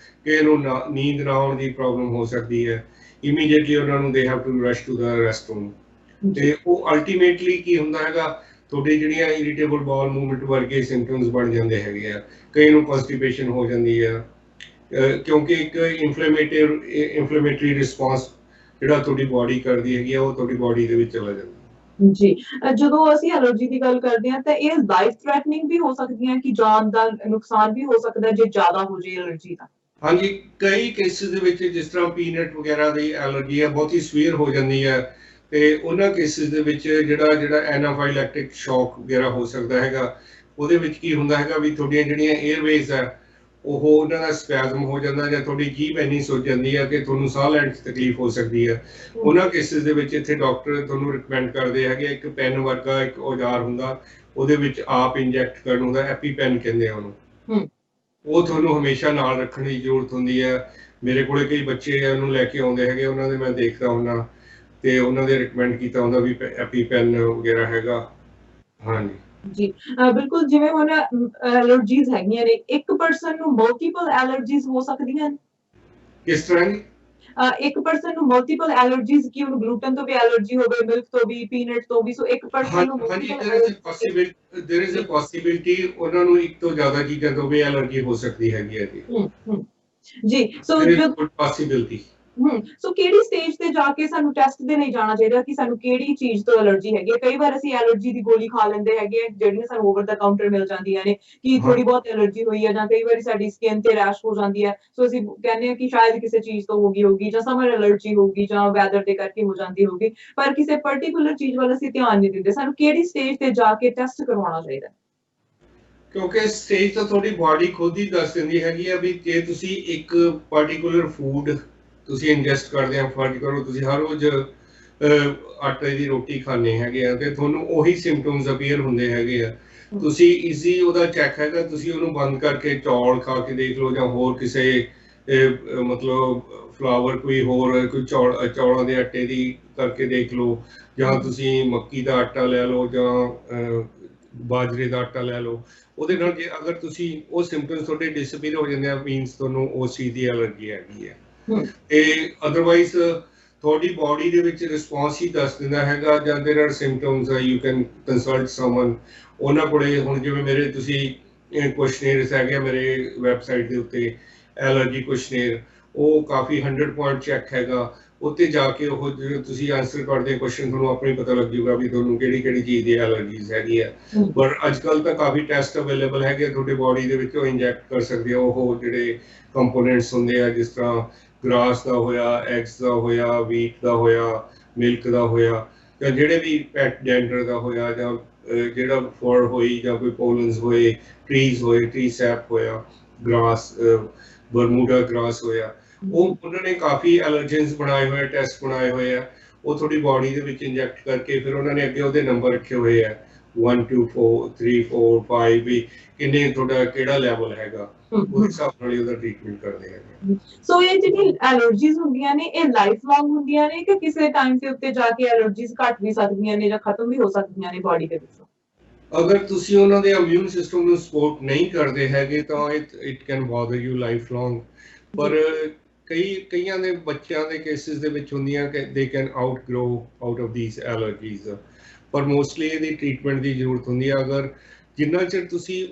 ਕਿਸੇ ਨੂੰ ਨੀਂਦ ਨਾ ਆਉਣ ਦੀ ਪ੍ਰੋਬਲਮ ਹੋ ਸਕਦੀ ਹੈ। ਇਮੀਡੀਏਟਲੀ ਉਹਨਾਂ ਨੂੰ they have to rush to the restroom. ਤੇ ਉਹ ਅਲਟੀਮੇਟਲੀ ਕੀ ਹੁੰਦਾ ਹੈਗਾ, ਤੁਹਾਡੇ ਜਿਹੜੀਆਂ ਇਰੀਟੇਬਲ ਬਾਉਲ ਮੂਵਮੈਂਟ ਵਰਗੇ ਸਿੰਪਟਮਸ ਬਣ ਜਾਂਦੇ ਹੈਗੇ ਆ, ਕਈ ਨੂੰ ਕਨਸਟੀਪੇਸ਼ਨ ਹੋ ਜਾਂਦੀ ਆ, ਕਿਉਂਕਿ ਇੱਕ ਇਨਫਲੇਮੇਟਰੀ ਰਿਸਪੌਂਸ ਜਿਹੜਾ ਤੁਹਾਡੀ ਬਾਡੀ ਕਰਦੀ ਹੈਗੀ ਆ ਉਹ ਤੁਹਾਡੀ ਬਾਡੀ ਦੇ ਵਿੱਚ ਚਲਾ ਜਾਂਦਾ। ਜੀ, ਜਦੋਂ ਅਸੀਂ ਐਲਰਜੀ ਦੀ ਗੱਲ ਕਰਦੇ ਹਾਂ ਤਾਂ ਇਹ ਲਾਈਫ ਥ੍ਰੈਟਨਿੰਗ ਵੀ ਹੋ ਸਕਦੀਆਂ ਕਿ ਜਾਨ ਦਾ ਨੁਕਸਾਨ ਵੀ ਹੋ ਸਕਦਾ ਜੇ ਜ਼ਿਆਦਾ ਹੋ ਜੇ ਐਲਰਜੀ ਤਾਂ? ਹਾਂਜੀ, ਕਈ ਕੇਸਿਸ ਦੇ ਵਿੱਚ ਜਿਸ ਤਰ੍ਹਾਂ ਪੀਨਟ ਵਗੈਰਾ ਦੀ ਐਲਰਜੀ ਹੈ ਬਹੁਤੀ ਸਵੀਅਰ ਹੋ ਜਾਂਦੀ ਹੈ, ਤੇ ਉਹਨਾਂ ਕੇਸਿਸ ਦੇ ਵਿੱਚ ਜਿਹੜਾ ਐਨਾਫਾਈਲੈਕਟਿਕ ਸ਼ੌਕ ਵਗੈਰਾ ਹੋ ਸਕਦਾ ਹੈਗਾ। ਉਹਦੇ ਵਿੱਚ ਕੀ ਹੁੰਦਾ ਹੈਗਾ ਵੀ ਤੁਹਾਡੀਆਂ ਜਿਹੜੀਆਂ 에ਅਰਵੇਜ਼ ਆ ਉਹ ਉਹਨਾਂ ਦਾ ਸਪੈਜ਼ਮ ਹੋ ਜਾਂਦਾ, ਜਾਂ ਤੁਹਾਡੀ ਜੀਭ ਇੰਨੀ ਸੁੱਜ ਜਾਂਦੀ ਹੈ ਕਿ ਤੁਹਾਨੂੰ ਸਾਹ ਲੈਣ 'ਚ ਤਕਲੀਫ ਹੋ ਸਕਦੀ ਹੈ। ਉਹਨਾਂ ਕੇਸਿਸ ਦੇ ਵਿੱਚ ਇੱਥੇ ਡਾਕਟਰ ਤੁਹਾਨੂੰ ਰਿਕਮੈਂਡ ਕਰਦੇ ਹੈਗੇ, ਇੱਕ ਪੈਨ ਵਰਗਾ ਇੱਕ ਔਜ਼ਾਰ ਹੁੰਦਾ, ਉਹਦੇ ਵਿੱਚ ਆਪ ਇੰਜੈਕਟ ਕਰਨ ਹੁੰਦਾ, ਐਪੀਪੈਨ ਕਹਿੰਦੇ ਆ ਉਹਨੂੰ। ਉਹ ਤੁਹਾਨੂੰ ਹਮੇਸ਼ਾ ਨਾਲ ਰੱਖਣ ਦੀ ਜ਼ਰੂਰਤ ਹੁੰਦੀ ਹੈ। ਮੇਰੇ ਕੋਲੇ ਕਈ ਬੱਚੇ ਉਹਨੂੰ ਲੈ ਕੇ ਆਉਂਦੇ ਹੈਗੇ, ਉਹਨਾਂ ਦੇ ਮੈਂ ਦੇਖਦਾ ਹੁੰਦਾ ਤੇ ਉਹਨਾਂ ਦੇ ਰਿਕਮੈਂਡ ਕੀਤਾ ਹੁੰਦਾ ਵੀ ਐਪੀਪੈਨ ਵਗੈਰਾ ਹੈਗਾ। ਹਾਂਜੀ ਜੀ, ਬਿਲਕੁਲ। ਜਿਵੇਂ ਹੁਣ ਐਲਰਜੀਜ਼ ਹੈਗੀਆਂ ਨੇ, ਇੱਕ ਪਰਸਨ ਨੂੰ ਮਲਟੀਪਲ ਐਲਰਜੀਜ਼ ਹੋ ਸਕਦੀਆਂ ਨੇ? ਕਿਸ ਤਰ੍ਹਾਂ ਦੀ? ਇੱਕ ਪਰਸਨ ਨੂੰ ਮਲਟੀਪਲ ਐਲਰਜੀਜ਼, ਕਿ ਉਹਨੂੰ ਗਲੂਟਨ ਤੋਂ ਵੀ ਐਲਰਜੀ ਹੋਵੇ, ਮਿਲਕ ਤੋਂ ਵੀ, ਪੀਨਟ ਤੋਂ ਵੀ, ਸੋ ਇੱਕ ਪਰਸਨ ਨੂੰ ਹਾਂਜੀ, there is a possibility ਉਹਨਾਂ ਨੂੰ ਇੱਕ ਤੋਂ ਜ਼ਿਆਦਾ ਚੀਜ਼ਾਂ ਤੋਂ ਵੀ ਐਲਰਜੀ ਹੋ ਸਕਦੀ ਹੈਗੀ ਹੈ ਜੀ। ਸੋ possibility। ਸੋ ਕਿਹੜੀ ਸਟੇਜ ਤੇ ਜਾ ਕੇ ਸਾਨੂੰ ਟੈਸਟ ਦੇ ਲਈ ਜਾਣਾ ਚਾਹੀਦਾ ਕਿ ਸਾਨੂੰ ਕਿਹੜੀ ਚੀਜ਼ ਤੋਂ ਐਲਰਜੀ ਹੈਗੀ ਹੈ? ਕਈ ਵਾਰ ਅਸੀਂ ਐਲਰਜੀ ਦੀ ਗੋਲੀ ਖਾ ਲੈਂਦੇ ਹੈਗੇ ਆ ਜਿਹੜੀਆਂ ਸਾਨੂੰ ਓਵਰ ਦਾ ਕਾਊਂਟਰ ਮਿਲ ਜਾਂਦੀਆਂ ਨੇ ਕਿ ਥੋੜੀ ਬਹੁਤ ਐਲਰਜੀ ਹੋਈ ਹੈ, ਜਾਂ ਕਈ ਵਾਰੀ ਸਾਡੀ ਸਕਿਨ ਤੇ ਰੈਸ਼ ਹੋ ਜਾਂਦੀ ਹੈ, ਸੋ ਅਸੀਂ ਕਹਿੰਦੇ ਹਾਂ ਕਿ ਸ਼ਾਇਦ ਕਿਸੇ ਚੀਜ਼ ਤੋਂ ਹੋ ਗਈ ਹੋਗੀ, ਜਾਂ ਸਮਰ ਐਲਰਜੀ ਹੋਗੀ, ਜਾਂ ਵੈਦਰ ਦੇ ਕਰਕੇ ਹੋ ਜਾਂਦੀ ਹੋਗੀ, ਪਰ ਕਿਸੇ ਪਰਟੀਕੁਲਰ ਚੀਜ਼ ਵੱਲ ਅਸੀਂ ਧਿਆਨ ਨਹੀਂ ਦਿੰਦੇ। ਸਾਨੂੰ ਕਿਹੜੀ ਸਟੇਜ ਤੇ ਜਾ ਕੇ ਟੈਸਟ ਕਰਵਾਉਣਾ ਚਾਹੀਦਾ? ਕਿਉਂਕਿ ਸਟੇਜ ਤਾਂ ਤੁਹਾਡੀ ਬਾਡੀ ਖੁਦ ਹੀ ਦੱਸ ਦਿੰਦੀ ਹੈਗੀ ਆ ਵੀ ਜੇ ਤੁਸੀਂ ਇੱਕ ਪਾਰਟੀਕੂਲਰ ਫੂਡ ਤੁਸੀਂ ਇੰਜੈਸਟ ਕਰਦੇ ਆ, ਫਰਜ਼ ਕਰੋ ਤੁਸੀਂ ਹਰ ਰੋਜ਼ ਆਟੇ ਦੀ ਰੋਟੀ ਖਾਂਦੇ ਹੈਗੇ ਆ ਤੇ ਤੁਹਾਨੂੰ ਉਹੀ ਸਿੰਪਟਮਸ ਅਪੀਅਰ ਹੁੰਦੇ ਹੈਗੇ ਆ, ਤੁਸੀਂ ਈਜ਼ੀ ਉਹਦਾ ਚੈੱਕ ਹੈਗਾ, ਤੁਸੀਂ ਉਹਨੂੰ ਬੰਦ ਕਰਕੇ ਚੌਲ ਖਾ ਕੇ ਦੇਖ ਲਓ ਜਾਂ ਹੋਰ ਕਿਸੇ मतलब फ्लावर कोई होर कोई चौलों के आटे की करके देख लो, ਜਾਂ ਤੁਸੀਂ ਮੱਕੀ ਦਾ ਆਟਾ ਲੈ ਲਓ ਜਾਂ ਬਾਜਰੇ ਦਾ ਆਟਾ ਲੈ ਲਓ। ਉਹਦੇ ਨਾਲ ਜੇ ਅਗਰ ਤੁਸੀਂ ਉਹ ਸਿੰਪਟਮਸ ਤੁਹਾਡੇ ਡਿਸਪੀਅਰ ਹੋ ਜਾਂਦੇ ਆ, ਮੀਨਸ ਤੁਹਾਨੂੰ ਉਸ ਚੀਜ਼ ਦੀ ਐਲਰਜੀ ਹੈਗੀ ਹੈ। ਤੇ ਅਦਰਵਾਈਜ਼ ਤੁਹਾਡੀ ਬਾਡੀ ਦੇ ਵਿੱਚ ਰਿਸਪੌਂਸ ਹੀ ਦੱਸ ਦਿੰਦਾ ਹੈਗਾ, ਜਾਂ there are symptoms you can consult someone. ਉਹਨਾਂ ਕੋਲੇ ਹੁਣ ਜਿਵੇਂ ਮੇਰੇ ਤੁਸੀਂ ਕੁਐਸਚਨੇਅਰਸ ਹੈਗੇ ਮੇਰੇ ਵੈਬਸਾਈਟ ਦੇ ਉੱਤੇ, ਐਲਰਜੀ ਕੁਐਸਚਨੇਅਰ, ਉਹ ਕਾਫੀ 100 ਪੁਆਇੰਟ ਚੈੱਕ ਹੈਗਾ। ਉੱਤੇ ਜਾ ਕੇ ਉਹ ਜਿਹੜੇ ਤੁਸੀਂ ਆਨਸਰ ਕਰਦੇ ਕੁਐਸਚਨ, ਤੁਹਾਨੂੰ ਆਪੇ ਪਤਾ ਲੱਗ ਜੂਗਾ ਵੀ ਤੁਹਾਨੂੰ ਕਿਹੜੀ ਕਿਹੜੀ ਚੀਜ਼ ਦੀ ਐਲਰਜੀਜ਼ ਹੈਗੀ ਆ। ਪਰ ਅੱਜ ਕੱਲ੍ਹ ਤਾਂ ਕਾਫੀ ਟੈਸਟ ਅਵੇਲੇਬਲ ਹੈਗੇ ਤੁਹਾਡੇ ਬਾਡੀ ਦੇ ਵਿੱਚ, ਉਹ ਇੰਜੈਕਟ ਕਰ ਸਕਦੇ ਆ ਉਹ ਜਿਹੜੇ ਕੰਪੋਨੈਂਟਸ ਹੁੰਦੇ ਆ, ਜਿਸ ਤਰ੍ਹਾਂ ਗ੍ਰਾਸ ਦਾ ਹੋਇਆ, ਐਗਸ ਦਾ ਹੋਇਆ, ਵੀਟ ਦਾ ਹੋਇਆ, ਮਿਲਕ ਦਾ ਹੋਇਆ, ਜਾਂ ਜਿਹੜੇ ਵੀ ਪੈਟ ਡੈਂਡਰ ਦਾ ਹੋਇਆ, ਜਾਂ ਜਿਹੜਾ ਫਰ ਹੋਈ, ਜਾਂ ਕੋਈ ਪੋਲਨਸ ਹੋਏ, ਟਰੀਜ਼ ਹੋਏ, ਟਰੀ ਸੈਪ ਹੋਇਆ, ਗ੍ਰਾਸ ਬਰਮੂਡਾ ਗ੍ਰਾਸ ਹੋਇਆ, ਉਹ ਉਹਨਾਂ ਨੇ ਕਾਫੀ ਐਲਰਜੈਂਸ ਬਣਾਏ ਹੋਏ, ਟੈਸਟ ਬਣਾਏ ਹੋਏ ਆ। ਉਹ ਤੁਹਾਡੀ ਬਾਡੀ ਦੇ ਵਿੱਚ ਇੰਜੈਕਟ ਕਰਕੇ ਫਿਰ ਉਹਨਾਂ ਨੇ ਅੱਗੇ ਉਹਦੇ ਨੰਬਰ ਰੱਖੇ ਹੋਏ ਆ 1 2 4 3 4 5 ਵੀ ਕਿੰਨੇ ਤੁਹਾਡਾ ਕਿਹੜਾ ਲੈਵਲ ਹੈਗਾ, ਉਸ ਹਿਸਾਬ ਨਾਲ ਹੀ ਉਹਦਾ ਟ੍ਰੀਟਮੈਂਟ ਕਰਦੇ ਹੈਗੇ। ਸੋ ਇਹ ਜਿਹੜੀ ਐਲਰਜੀਜ਼ ਹੁੰਦੀਆਂ ਨੇ ਇਹ ਲਾਈਫ ਲੌਂਗ ਹੁੰਦੀਆਂ ਨੇ ਕਿ ਕਿਸੇ ਟਾਈਮ ਦੇ ਉੱਤੇ ਜਾ ਕੇ ਐਲਰਜੀਜ਼ ਘਟ ਵੀ ਸਕਦੀਆਂ ਨੇ ਜਾਂ ਖਤਮ ਵੀ ਹੋ ਸਕਦੀਆਂ ਨੇ ਬਾਡੀ ਦੇ ਵਿੱਚੋਂ? ਅਗਰ ਤੁਸੀਂ ਉਹਨਾਂ ਦੇ ਇਮਿਊਨ ਸਿਸਟਮ ਨੂੰ ਸਪੋਰਟ ਨਹੀਂ ਕਰਦੇ ਹੈਗੇ ਤਾਂ it can bother you lifelong. ਪਰ ਕਈਆਂ ਦੇ ਬੱਚਿਆਂ ਦੇ ਕੇਸਿਸ ਦੇ ਵਿੱਚ ਹੁੰਦੀਆਂ ਕਿ they can outgrow out of these allergies. ਪਰ ਮੋਸਟਲੀ ਇਹਦੀ ਟ੍ਰੀਟਮੈਂਟ ਦੀ ਜ਼ਰੂਰਤ ਹੁੰਦੀ ਆ। ਅਗਰ ਜਿੰਨਾ ਚਿਰ ਤੁਸੀਂ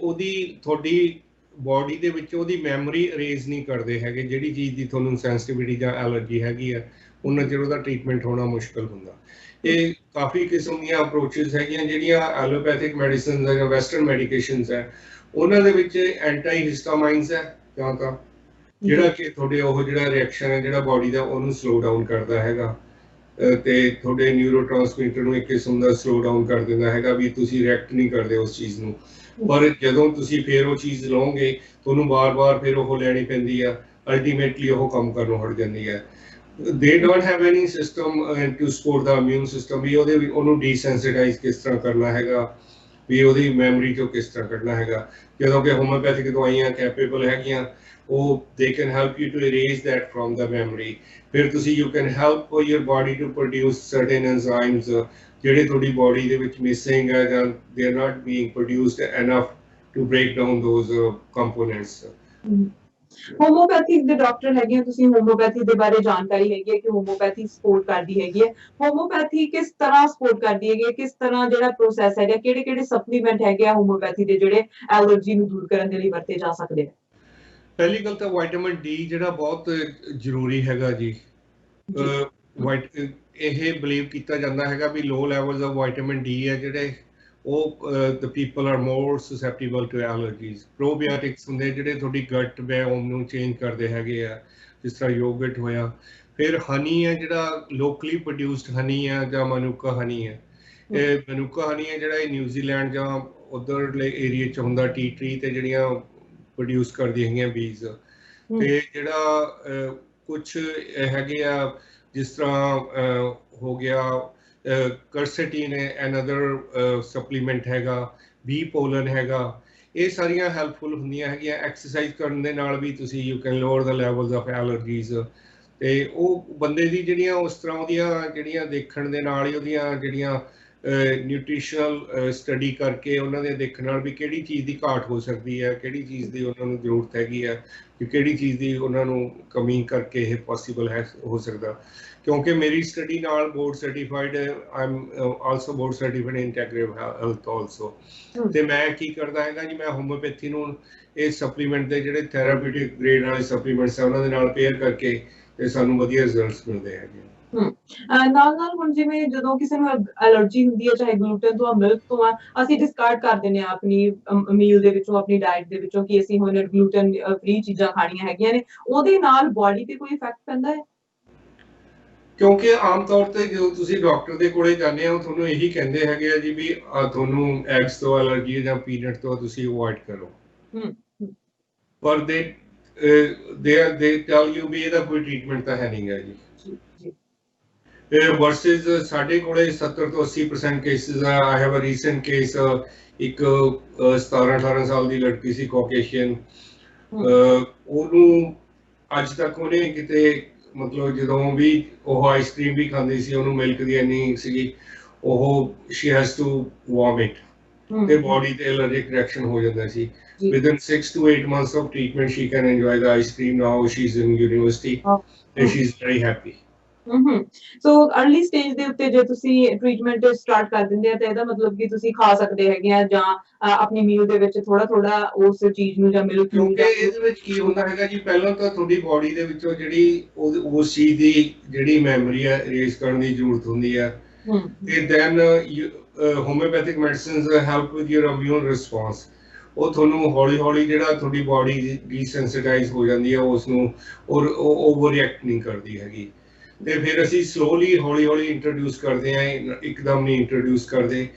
ਤੁਹਾਡੀ ਬਾਡੀ ਦੇ ਵਿੱਚ ਉਹਦੀ ਮੈਮਰੀ ਅਰੇਜ਼ ਨਹੀਂ ਕਰਦੇ ਹੈਗੇ, ਜਿਹੜੀ ਚੀਜ਼ ਦੀ ਤੁਹਾਨੂੰ ਸੈਂਸਿਟੀਵਿਟੀ ਜਾਂ ਐਲਰਜੀ ਹੈਗੀ ਆ, ਉਹਨਾਂ ਚਿਰ ਉਹਦਾ ਟ੍ਰੀਟਮੈਂਟ ਹੋਣਾ ਮੁਸ਼ਕਲ ਹੁੰਦਾ। ਇਹ ਕਾਫੀ ਕਿਸਮ ਦੀਆਂ ਅਪਰੋਚਿਸ ਹੈਗੀਆਂ ਜਿਹੜੀਆਂ ਐਲੋਪੈਥਿਕ ਮੈਡੀਸਿਨਸ ਜਾਂ ਵੈਸਟਰਨ ਮੈਡੀਕੇਸ਼ਨਸ ਹੈ, ਉਹਨਾਂ ਦੇ ਵਿੱਚ ਐਂਟੀ ਹਿਸਟਾਮਾਈਨਸ ਹੈ, ਜਾਂ ਤਾਂ ਜਿਹੜਾ ਕਿ ਤੁਹਾਡੇ ਉਹ ਜਿਹੜਾ ਰਿਐਕਸ਼ਨ ਹੈ ਜਿਹੜਾ ਬਾਡੀ ਦਾ ਉਹਨੂੰ ਸਲੋ ਡਾਊਨ ਕਰਦਾ ਹੈਗਾ, ਤੇ ਤੁਹਾਡੇ ਨਿਊਰੋਟ੍ਰਾਂਸਮਿਟਰ ਨੂੰ ਇੱਕ ਕਿਸਮ ਦਾ ਸਲੋ ਡਾਊਨ ਕਰ ਦਿੰਦਾ ਹੈਗਾ ਵੀ ਤੁਸੀਂ ਰਿਐਕਟ ਨਹੀਂ ਕਰਦੇ ਉਸ ਚੀਜ਼ ਨੂੰ। ਪਰ ਜਦੋਂ ਤੁਸੀਂ ਫਿਰ ਉਹ ਚੀਜ਼ ਲਓਗੇ ਤੁਹਾਨੂੰ ਵਾਰ-ਵਾਰ ਫਿਰ ਉਹ ਲੈਣੀ ਪੈਂਦੀ ਆ, ਅਲਟੀਮੇਟਲੀ ਉਹ ਕੰਮ ਕਰਨੋਂ ਹਟ ਜਾਂਦੀ ਹੈ। They don't have any system to support the immune system ਵੀ ਉਹਨੂੰ ਡੀਸੈਂਸਿਟਾਈਜ਼ ਕਿਸ ਤਰ੍ਹਾਂ ਕਰਨਾ ਹੈਗਾ, ਵੀ ਉਹਦੀ ਮੈਮਰੀ ਚੋਂ ਕਿਸ ਤਰ੍ਹਾਂ ਕੱਢਣਾ ਹੈਗਾ। ਜਦੋਂ ਕਿ ਹੋਮਿਓਪੈਥਿਕ ਦਵਾਈਆਂ ਕੈਪੇਬਲ ਹੈਗੀਆਂ, ਉਹ they can help you to erase that from the memory। ਫਿਰ ਤੁਸੀਂ you can help your body to produce certain enzymes ਜਿਹੜੇ ਤੁਹਾਡੀ ਬਾਡੀ ਦੇ ਵਿੱਚ ਮਿਸਿੰਗ ਹੈ, ਜਾਂ they are not being produced enough to break down those components। Homeopathic ਦੇ doctor ਹੈਗੇ, ਤੁਸੀਂ ਹੋਮੋਪੈਥੀ ਦੇ ਬਾਰੇ ਜਾਣਕਾਰੀ ਹੈਗੀ ਹੈ ਕਿ ਹੋਮੋਪੈਥੀ ਸਪੋਰਟ ਕਰਦੀ ਹੈਗੀ ਹੈ। ਹੋਮੋਪੈਥੀ ਕਿਸ ਤਰ੍ਹਾਂ ਸਪੋਰਟ ਕਰਦੀ ਹੈਗੀ, ਕਿਸ ਤਰ੍ਹਾਂ ਜਿਹੜਾ ਪ੍ਰੋਸੈਸ ਹੈਗਾ, ਕਿਹੜੇ ਕਿਹੜੇ ਸਪਲੀਮੈਂਟ ਹੈਗੇ ਆ ਹੋਮੋਪੈਥੀ ਦੇ ਜਿਹੜੇ ਐਲਰਜੀ ਨੂੰ ਦੂਰ ਕਰਨ ਦੇ ਲਈ ਵਰਤੇ ਜਾ ਸਕਦੇ ਆ? ਪਹਿਲੀ ਗੱਲ ਤਾਂ ਵਿਟਾਮਿਨ ਡੀ ਜਿਹੜਾ ਬਹੁਤ ਜ਼ਰੂਰੀ ਹੈਗਾ ਜੀ। ਇਹ ਬਲੀਵ ਕੀਤਾ ਜਾਂਦਾ ਹੈਗਾ ਵੀ low levels of vitamin D ਹੈ ਜਿਹੜੇ ਉਹ the people are more susceptible to allergies. Probiotics ਹੁੰਦੇ ਜਿਹੜੇ ਤੁਹਾਡੀ ਗਟ ਬਾਇਓਮ ਨੂੰ ਚੇਂਜ ਕਰਦੇ ਹੈਗੇ ਆ, ਜਿਸ ਤਰ੍ਹਾਂ ਯੋਗਰਟ ਹੋਇਆ। ਫਿਰ ਹਨੀ ਹੈ ਜਿਹੜਾ ਲੋਕਲੀ ਪ੍ਰੋਡਿਊਸਡ ਹਨੀ ਹੈ ਜਾਂ ਮਨੂਕਾ ਹਨੀ ਹੈ। ਇਹ ਮਨੂਕਾ ਹਨੀ ਹੈ ਜਿਹੜਾ ਇਹ ਨਿਊਜ਼ੀਲੈਂਡ ਜਾਂ ਉੱਧਰਲੇ ਏਰੀਏ 'ਚ ਹੁੰਦਾ, ਟੀ ਟਰੀ ਤੇ ਜਿਹੜੀਆਂ ਪ੍ਰੋਡਿਊਸ ਕਰਦੀਆਂ ਹੈਗੀਆਂ ਬੀਜ਼। ਤੇ ਜਿਹੜਾ ਕੁਛ ਹੈਗੇ ਆ ਜਿਸ ਤਰ੍ਹਾਂ ਹੋ ਗਿਆ ਕਰਸੇਟੀਨ ਅਨਦਰ ਸਪਲੀਮੈਂਟ ਹੈਗਾ, ਬੀ ਪੋਲਨ ਹੈਗਾ। ਇਹ ਸਾਰੀਆਂ ਹੈਲਪਫੁਲ ਹੁੰਦੀਆਂ ਹੈਗੀਆਂ। ਐਕਸਰਸਾਈਜ਼ ਕਰਨ ਦੇ ਨਾਲ ਵੀ ਤੁਸੀਂ you can lower the levels of allergies. ਤੇ ਉਹ ਬੰਦੇ ਦੀ ਜਿਹੜੀਆਂ ਉਸ ਤਰ੍ਹਾਂ ਉਹਦੀਆਂ ਜਿਹੜੀਆਂ ਦੇਖਣ ਦੇ ਨਾਲ ਹੀ ਉਹਦੀਆਂ ਜਿਹੜੀਆਂ ਨਿਊਟ੍ਰੀਸ਼ਨਲ ਸਟੱਡੀ ਕਰਕੇ ਉਹਨਾਂ ਦੇ ਦੇਖਣ ਨਾਲ ਵੀ ਕਿਹੜੀ ਚੀਜ਼ ਦੀ ਘਾਟ ਹੋ ਸਕਦੀ ਹੈ, ਕਿਹੜੀ ਚੀਜ਼ ਦੀ ਉਹਨਾਂ ਨੂੰ ਜ਼ਰੂਰਤ ਹੈਗੀ ਹੈ, ਕਿ ਕਿਹੜੀ ਚੀਜ਼ ਦੀ ਉਹਨਾਂ ਨੂੰ ਕਮੀ ਕਰਕੇ ਇਹ ਪੋਸੀਬਲ ਹੈ ਹੋ ਸਕਦਾ। ਕਿਉਂਕਿ ਮੇਰੀ ਸਟੱਡੀ ਨਾਲ board certified, I am also board certified integrative health also. ਤੇ ਮੈਂ ਕੀ ਕਰਦਾ ਹੈਗਾ ਜੀ, ਮੈਂ ਹੋਮਿਓਪੈਥੀ ਨੂੰ ਇਹ ਸਪਲੀਮੈਂਟ ਦੇ ਜਿਹੜੇ ਥੈਰਾਪਿਊਟਿਕ ਗ੍ਰੇਡ ਵਾਲੇ ਸਪਲੀਮੈਂਟਸ ਆ ਉਹਨਾਂ ਦੇ ਨਾਲ ਪੇਅਰ ਕਰਕੇ ਤੇ ਸਾਨੂੰ ਵਧੀਆ ਰਿਜ਼ਲਟਸ ਮਿਲਦੇ ਹੈਗੇ। ਨਾਲ ਹੁਣ ਜਿਵੇਂ ਜਦੋਂ ਕਿਸੇ ਨੂੰ ਐਲਰਜੀ ਹੁੰਦੀ ਹੈ, ਚਾਹੇ ਗਲੂਟਨ ਤੋਂ ਆ, ਮਿਲਕ ਤੋਂ ਆ, ਅਸੀਂ ਡਿਸਕਾਰਡ ਕਰ ਦਿੰਦੇ ਹਾਂ ਆਪਣੀ ਮੀਲ ਦੇ ਵਿੱਚੋਂ, ਆਪਣੀ ਡਾਇਟ ਦੇ ਵਿੱਚੋਂ ਕਿ ਅਸੀਂ ਹੁਣ ਗਲੂਟਨ ਫ੍ਰੀ ਚੀਜ਼ਾਂ ਖਾਣੀਆਂ ਹੈਗੀਆਂ ਨੇ। ਉਹਦੇ ਨਾਲ ਬਾਡੀ ਤੇ ਕੋਈ ਇਫੈਕਟ ਪੈਂਦਾ ਹੈ? ਕਿਉਂਕਿ ਆਮ ਤੌਰ ਤੇ ਜਦੋਂ ਤੁਸੀਂ ਡਾਕਟਰ ਦੇ ਕੋਲੇ ਜਾਂਦੇ ਹੋ ਤੁਹਾਨੂੰ ਇਹੀ ਕਹਿੰਦੇ ਹੈਗੇ ਆ ਜੀ ਵੀ ਤੁਹਾਨੂੰ ਐਗਸ ਤੋਂ ਐਲਰਜੀ ਜਾਂ ਪੀਨਟ ਤੋਂ ਤੁਸੀਂ ਅਵੋਇਡ ਕਰੋ। ਪਰ ਦੇ ਟੈਲ ਯੂ ਵੀ ਇਹਦਾ ਕੋਈ ਟ੍ਰੀਟਮੈਂਟ ਤਾਂ ਹੈ ਨਹੀਂ ਗਾ ਜੀ। ਵਰਸਸ ਸਾਡੇ ਕੋਲੇ 70 ਤੋਂ 80% ਕੇਸਿਸ ਆ। I have a recent case, ਇੱਕ 17-18 ਸਾਲ ਦੀ ਲੜਕੀ ਸੀ, ਕਾਕੇਸ਼ੀਅਨ। ਉਹਨੂੰ ਅੱਜ ਤੱਕ ਉਹਨੇ ਕਿਤੇ ਮਤਲਬ ਜਦੋਂ ਵੀ ਉਹ ਆਈਸਕ੍ਰੀਮ ਵੀ ਖਾਂਦੀ ਸੀ ਉਹਨੂੰ ਮਿਲਕ ਦੀ ਇੰਨੀ ਸੀਗੀ, ਉਹ ਸ਼ੀ ਹੈਜ਼ ਟੂ ਵੋਮਿਟ ਤੇ ਬੋਡੀ ਤੇ ਅਲਰਜਿਕ ਰਿਐਕਸ਼ਨ ਹੋ ਜਾਂਦਾ ਸੀ। Within 6 to 8 months of treatment, she can enjoy the ice cream. Now she's in university and she's very happy. So early stage ਦੇ ਉੱਤੇ ਜੇ ਤੁਸੀਂ ਟ੍ਰੀਟਮੈਂਟ ਸਟਾਰਟ ਕਰ ਦਿੰਦੇ ਆ ਤਾਂ ਇਹਦਾ ਮਤਲਬ ਕਿ ਤੁਸੀਂ ਖਾ ਸਕਦੇ ਹੈਗੇ ਆ ਜਾਂ ਆਪਣੀ ਮੀਲ ਦੇ ਵਿੱਚ ਥੋੜਾ ਥੋੜਾ ਉਸ ਚੀਜ਼ ਨੂੰ ਜਾਂ ਮਿਲਕ ਨੂੰ, ਕਿਉਂਕਿ ਇਹਦੇ ਵਿੱਚ ਕੀ ਹੁੰਦਾ ਹੈਗਾ ਜੀ, ਪਹਿਲਾਂ ਤਾਂ ਤੁਹਾਡੀ ਬੋਡੀ ਦੇ ਵਿੱਚੋਂ ਜਿਹੜੀ ਉਸ ਚੀਜ਼ ਦੀ ਜਿਹੜੀ ਮੈਮਰੀ ਹੈ ਰੇਜ਼ ਕਰਨ ਦੀ ਜ਼ਰੂਰਤ ਹੁੰਦੀ ਹੈ, ਤੇ then homeopathic medicines help with your immune response. ਉਹ ਤੁਹਾਨੂੰ ਹੌਲੀ ਹੌਲੀ ਜਿਹੜਾ ਤੁਹਾਡੀ ਬੋਡੀ ਡੀਸੈਂਸਿਟਾਈਜ਼ ਹੋ ਜਾਂਦੀ ਹੈ ਉਸ ਨੂੰ, ਔਰ ਉਹ ਓਵਰ ਰਿਐਕਟ ਨਹੀਂ ਕਰਦੀ ਹੈਗੀ। ਤੇ ਫਿਰ ਅਸੀਂ ਸਲੋਲੀ ਹੌਲੀ ਹੌਲੀ ਇੰਟਰੋਡਿਊਸ ਕਰਦੇ ਹਾਂ, ਇੱਕਦਮ ਨਹੀਂ ਇੰਟਰੋਡਿਊਸ ਕਰਦੇ।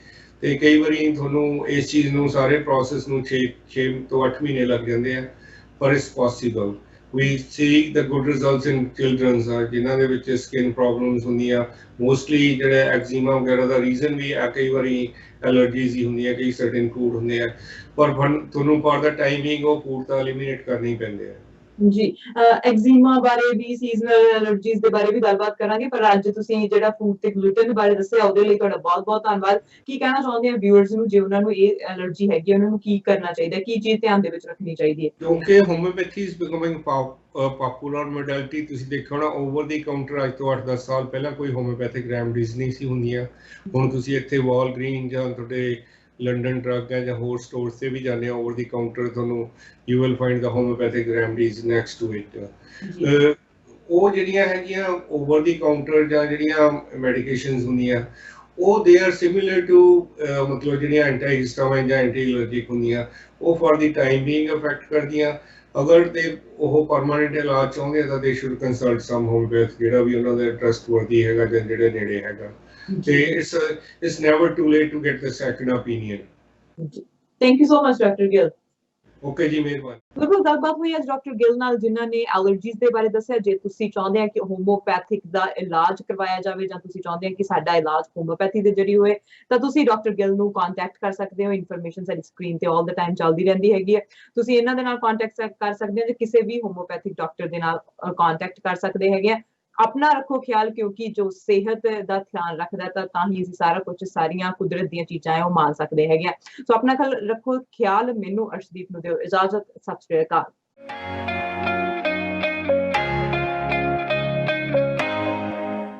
ਤੇ ਕਈ ਵਾਰੀ ਤੁਹਾਨੂੰ ਇਸ ਚੀਜ਼ ਨੂੰ ਸਾਰੇ ਪ੍ਰੋਸੈਸ ਨੂੰ 6 ਤੋਂ 8 ਮਹੀਨੇ ਲੱਗ ਜਾਂਦੇ ਆ, ਪਰ it's possible. We see the good results in childrens ਆ ਜਿਨ੍ਹਾਂ ਦੇ ਵਿੱਚ ਸਕਿਨ ਪ੍ਰੋਬਲਮਸ ਹੁੰਦੀਆਂ, ਮੋਸਟਲੀ ਜਿਹੜੇ ਐਗਜ਼ੀਮਾ ਵਗੈਰਾ ਦਾ ਰੀਜ਼ਨ ਵੀ ਆ, ਕਈ ਵਾਰੀ ਐਲਰਜੀਜ਼ ਹੀ ਹੁੰਦੀਆਂ, ਕਈ ਸਰਟਨ ਫੂਡ ਹੁੰਦੇ ਆ, ਪਰ ਤੁਹਾਨੂੰ ਫॉर द ਟਾਈਮਿੰਗ ਉਹ ਫੂਡ ਤਾਂ ਐਲੀਮੀਨੇਟ ਕਰਨੇ ਹੀ ਪੈਂਦੇ ਆ। ਜੀ ਐਗਜ਼ੀਮਾ ਬਾਰੇ ਵੀ, ਸੀਜ਼ਨਲ ਐਲਰਜੀਜ਼ ਦੇ ਬਾਰੇ ਵੀ ਗੱਲਬਾਤ ਕਰਾਂਗੇ, ਪਰ ਅੱਜ ਤੁਸੀਂ ਜਿਹੜਾ ਫੂਡ ਤੇ ਗਲੂਟਨ ਬਾਰੇ ਦੱਸਿਆ ਉਹਦੇ ਲਈ ਤੁਹਾਡਾ ਬਹੁਤ ਬਹੁਤ ਧੰਨਵਾਦ। ਕੀ ਕਹਿਣਾ ਚਾਹੁੰਦੇ ਆ ਵਿਊਅਰਸ ਨੂੰ, ਜੇ ਉਹਨਾਂ ਨੂੰ ਇਹ ਐਲਰਜੀ ਹੈਗੀ ਉਹਨਾਂ ਨੂੰ ਕੀ ਕਰਨਾ ਚਾਹੀਦਾ, ਕੀ ਚੀਜ਼ ਧਿਆਨ ਦੇ ਵਿੱਚ ਰੱਖਣੀ ਚਾਹੀਦੀ ਹੈ? ਕਿਉਂਕਿ ਹੋਮਿਓਪੈਥੀ ਇਜ਼ ਬਿਕਮਿੰਗ ਪਪੂਲਰ ਮੋਡੈਲਿਟੀ। ਤੁਸੀਂ ਦੇਖੋ ਨਾ, ਓਵਰ ਦੀ ਕਾਊਂਟਰ ਅੱਜ ਤੋਂ 8-10 ਸਾਲ ਪਹਿਲਾਂ ਕੋਈ ਹੋਮਿਓਪੈਥਿਕ ਰੈਮਡੀਜ਼ ਨਹੀਂ ਸੀ ਹੁੰਦੀਆਂ। ਹੁਣ ਤੁਸੀਂ ਇੱਥੇ ਵਾਲਗ੍ਰੀਨ ਜਾਂ ਤੁਹਾਡੇ ਲੰਡਨ ਡਰੱਗ ਹੈ ਜਾਂ ਹੋਰ ਸਟੋਰਸ ਤੇ ਵੀ ਜਾਂਦੇ ਹੋ, ਓਵਰ ਦੀ ਕਾਊਂਟਰ ਤੁਹਾਨੂੰ you will find the homeopathic remedies next to it. ਉਹ ਜਿਹੜੀਆਂ ਹੈਗੀਆਂ ਓਵਰ ਦੀ ਕਾਊਂਟਰ ਜਾਂ ਜਿਹੜੀਆਂ ਮੈਡੀਕੇਸ਼ਨਸ ਹੁੰਦੀਆਂ, ਉਹ ਦੇ ਆਰ ਸਿਮਿਲਰ ਟੂ ਮਤਲਬ ਜਿਹੜੀਆਂ ਐਂਟੀ ਹਿਸਟਾਮਾਈਨ ਜਾਂ ਐਂਟੀ ਐਲਰਜਿਕ ਹੁੰਦੀਆਂ, ਉਹ for the time being effect ਕਰਦੀਆਂ। ਅਗਰ ਤੇ ਉਹ ਪਰਮਾਨੈਂਟ ਇਲਾਜ ਚਾਹੁੰਦੇ ਤਾਂ ਦੇ ਸ਼ੁਡ ਕੰਸਲਟ ਸਮ ਹੋਮਿਓਪੈਥ, ਜਿਹੜਾ ਵੀ ਉਹਨਾਂ ਦਾ ਟਰਸਟਵਰਦੀ ਹੈਗਾ ਜਾਂ ਜਿਹੜੇ ਨੇੜੇ ਹੈਗਾ। ਤੇ it's never too late to get the second opinion. Thank you so much doctor Gill. Okay ਜੀ, ਮਿਹਰਬਾਨੀ। ਬਿਲਕੁਲ ਗੱਲਬਾਤ ਹੋਈ ਅੱਜ ਡਾਕਟਰ ਗਿੱਲ ਨਾਲ, ਜਿਨ੍ਹਾਂ ਨੇ ਐਲਰਜੀਜ਼ ਦੇ ਬਾਰੇ ਦੱਸਿਆ। ਜੇ ਤੁਸੀਂ ਚਾਹੁੰਦੇ ਆ ਕਿ ਹੋਮੋਪੈਥਿਕ ਦਾ ਇਲਾਜ ਕਰਵਾਇਆ ਜਾਵੇ ਜਾਂ ਤੁਸੀਂ ਚਾਹੁੰਦੇ ਆ ਕਿ ਸਾਡਾ ਇਲਾਜ ਹੋਮੋਪੈਥੀ ਦੇ ਜਰੀਏ ਹੋਏ, ਤਾਂ ਤੁਸੀਂ ਡਾਕਟਰ ਗਿੱਲ ਨੂੰ ਕੰਟੈਕਟ ਕਰ ਸਕਦੇ ਹੋ। ਇਨਫੋਰਮੇਸ਼ਨ ਸਾਡੀ ਸਕਰੀਨ ਤੇ ਆਲ ਦ ਟਾਈਮ ਚੱਲਦੀ ਰਹਿੰਦੀ ਹੈਗੀ ਹੈ। ਤੁਸੀਂ ਇਹਨਾਂ ਦੇ ਨਾਲ ਕੰਟੈਕਟ ਕਰ ਸਕਦੇ ਹੋ ਜਾਂ ਕਿਸੇ ਵੀ ਹੋਮੋਪੈਥਿਕ ਡਾਕਟਰ ਦੇ ਨਾਲ ਕੰਟੈਕਟ ਕਰ ਸਕਦੇ ਹੈਗੇ ਆ। ਆਪਣਾ ਰੱਖੋ ਖਿਆਲ, ਕਿਉਂਕਿ ਜੋ ਸਿਹਤ ਦਾ ਖਿਆਲ ਰੱਖਦਾ ਤਾਂ ਹੀ ਅਸੀਂ ਸਾਰਾ ਕੁਝ, ਸਾਰੀਆਂ ਕੁਦਰਤ ਦੀਆਂ ਚੀਜ਼ਾਂ ਹੈ ਉਹ ਮਾਣ ਸਕਦੇ ਹੈਗੇ ਆ। ਸੋ ਆਪਣਾ ਰੱਖੋ ਖਿਆਲ। ਮੈਨੂੰ ਅਰਸ਼ਦੀਪ ਨੂੰ ਦਿਓ ਇਜਾਜ਼ਤ। ਸਤਿ ਸ਼੍ਰੀ ਅਕਾਲ।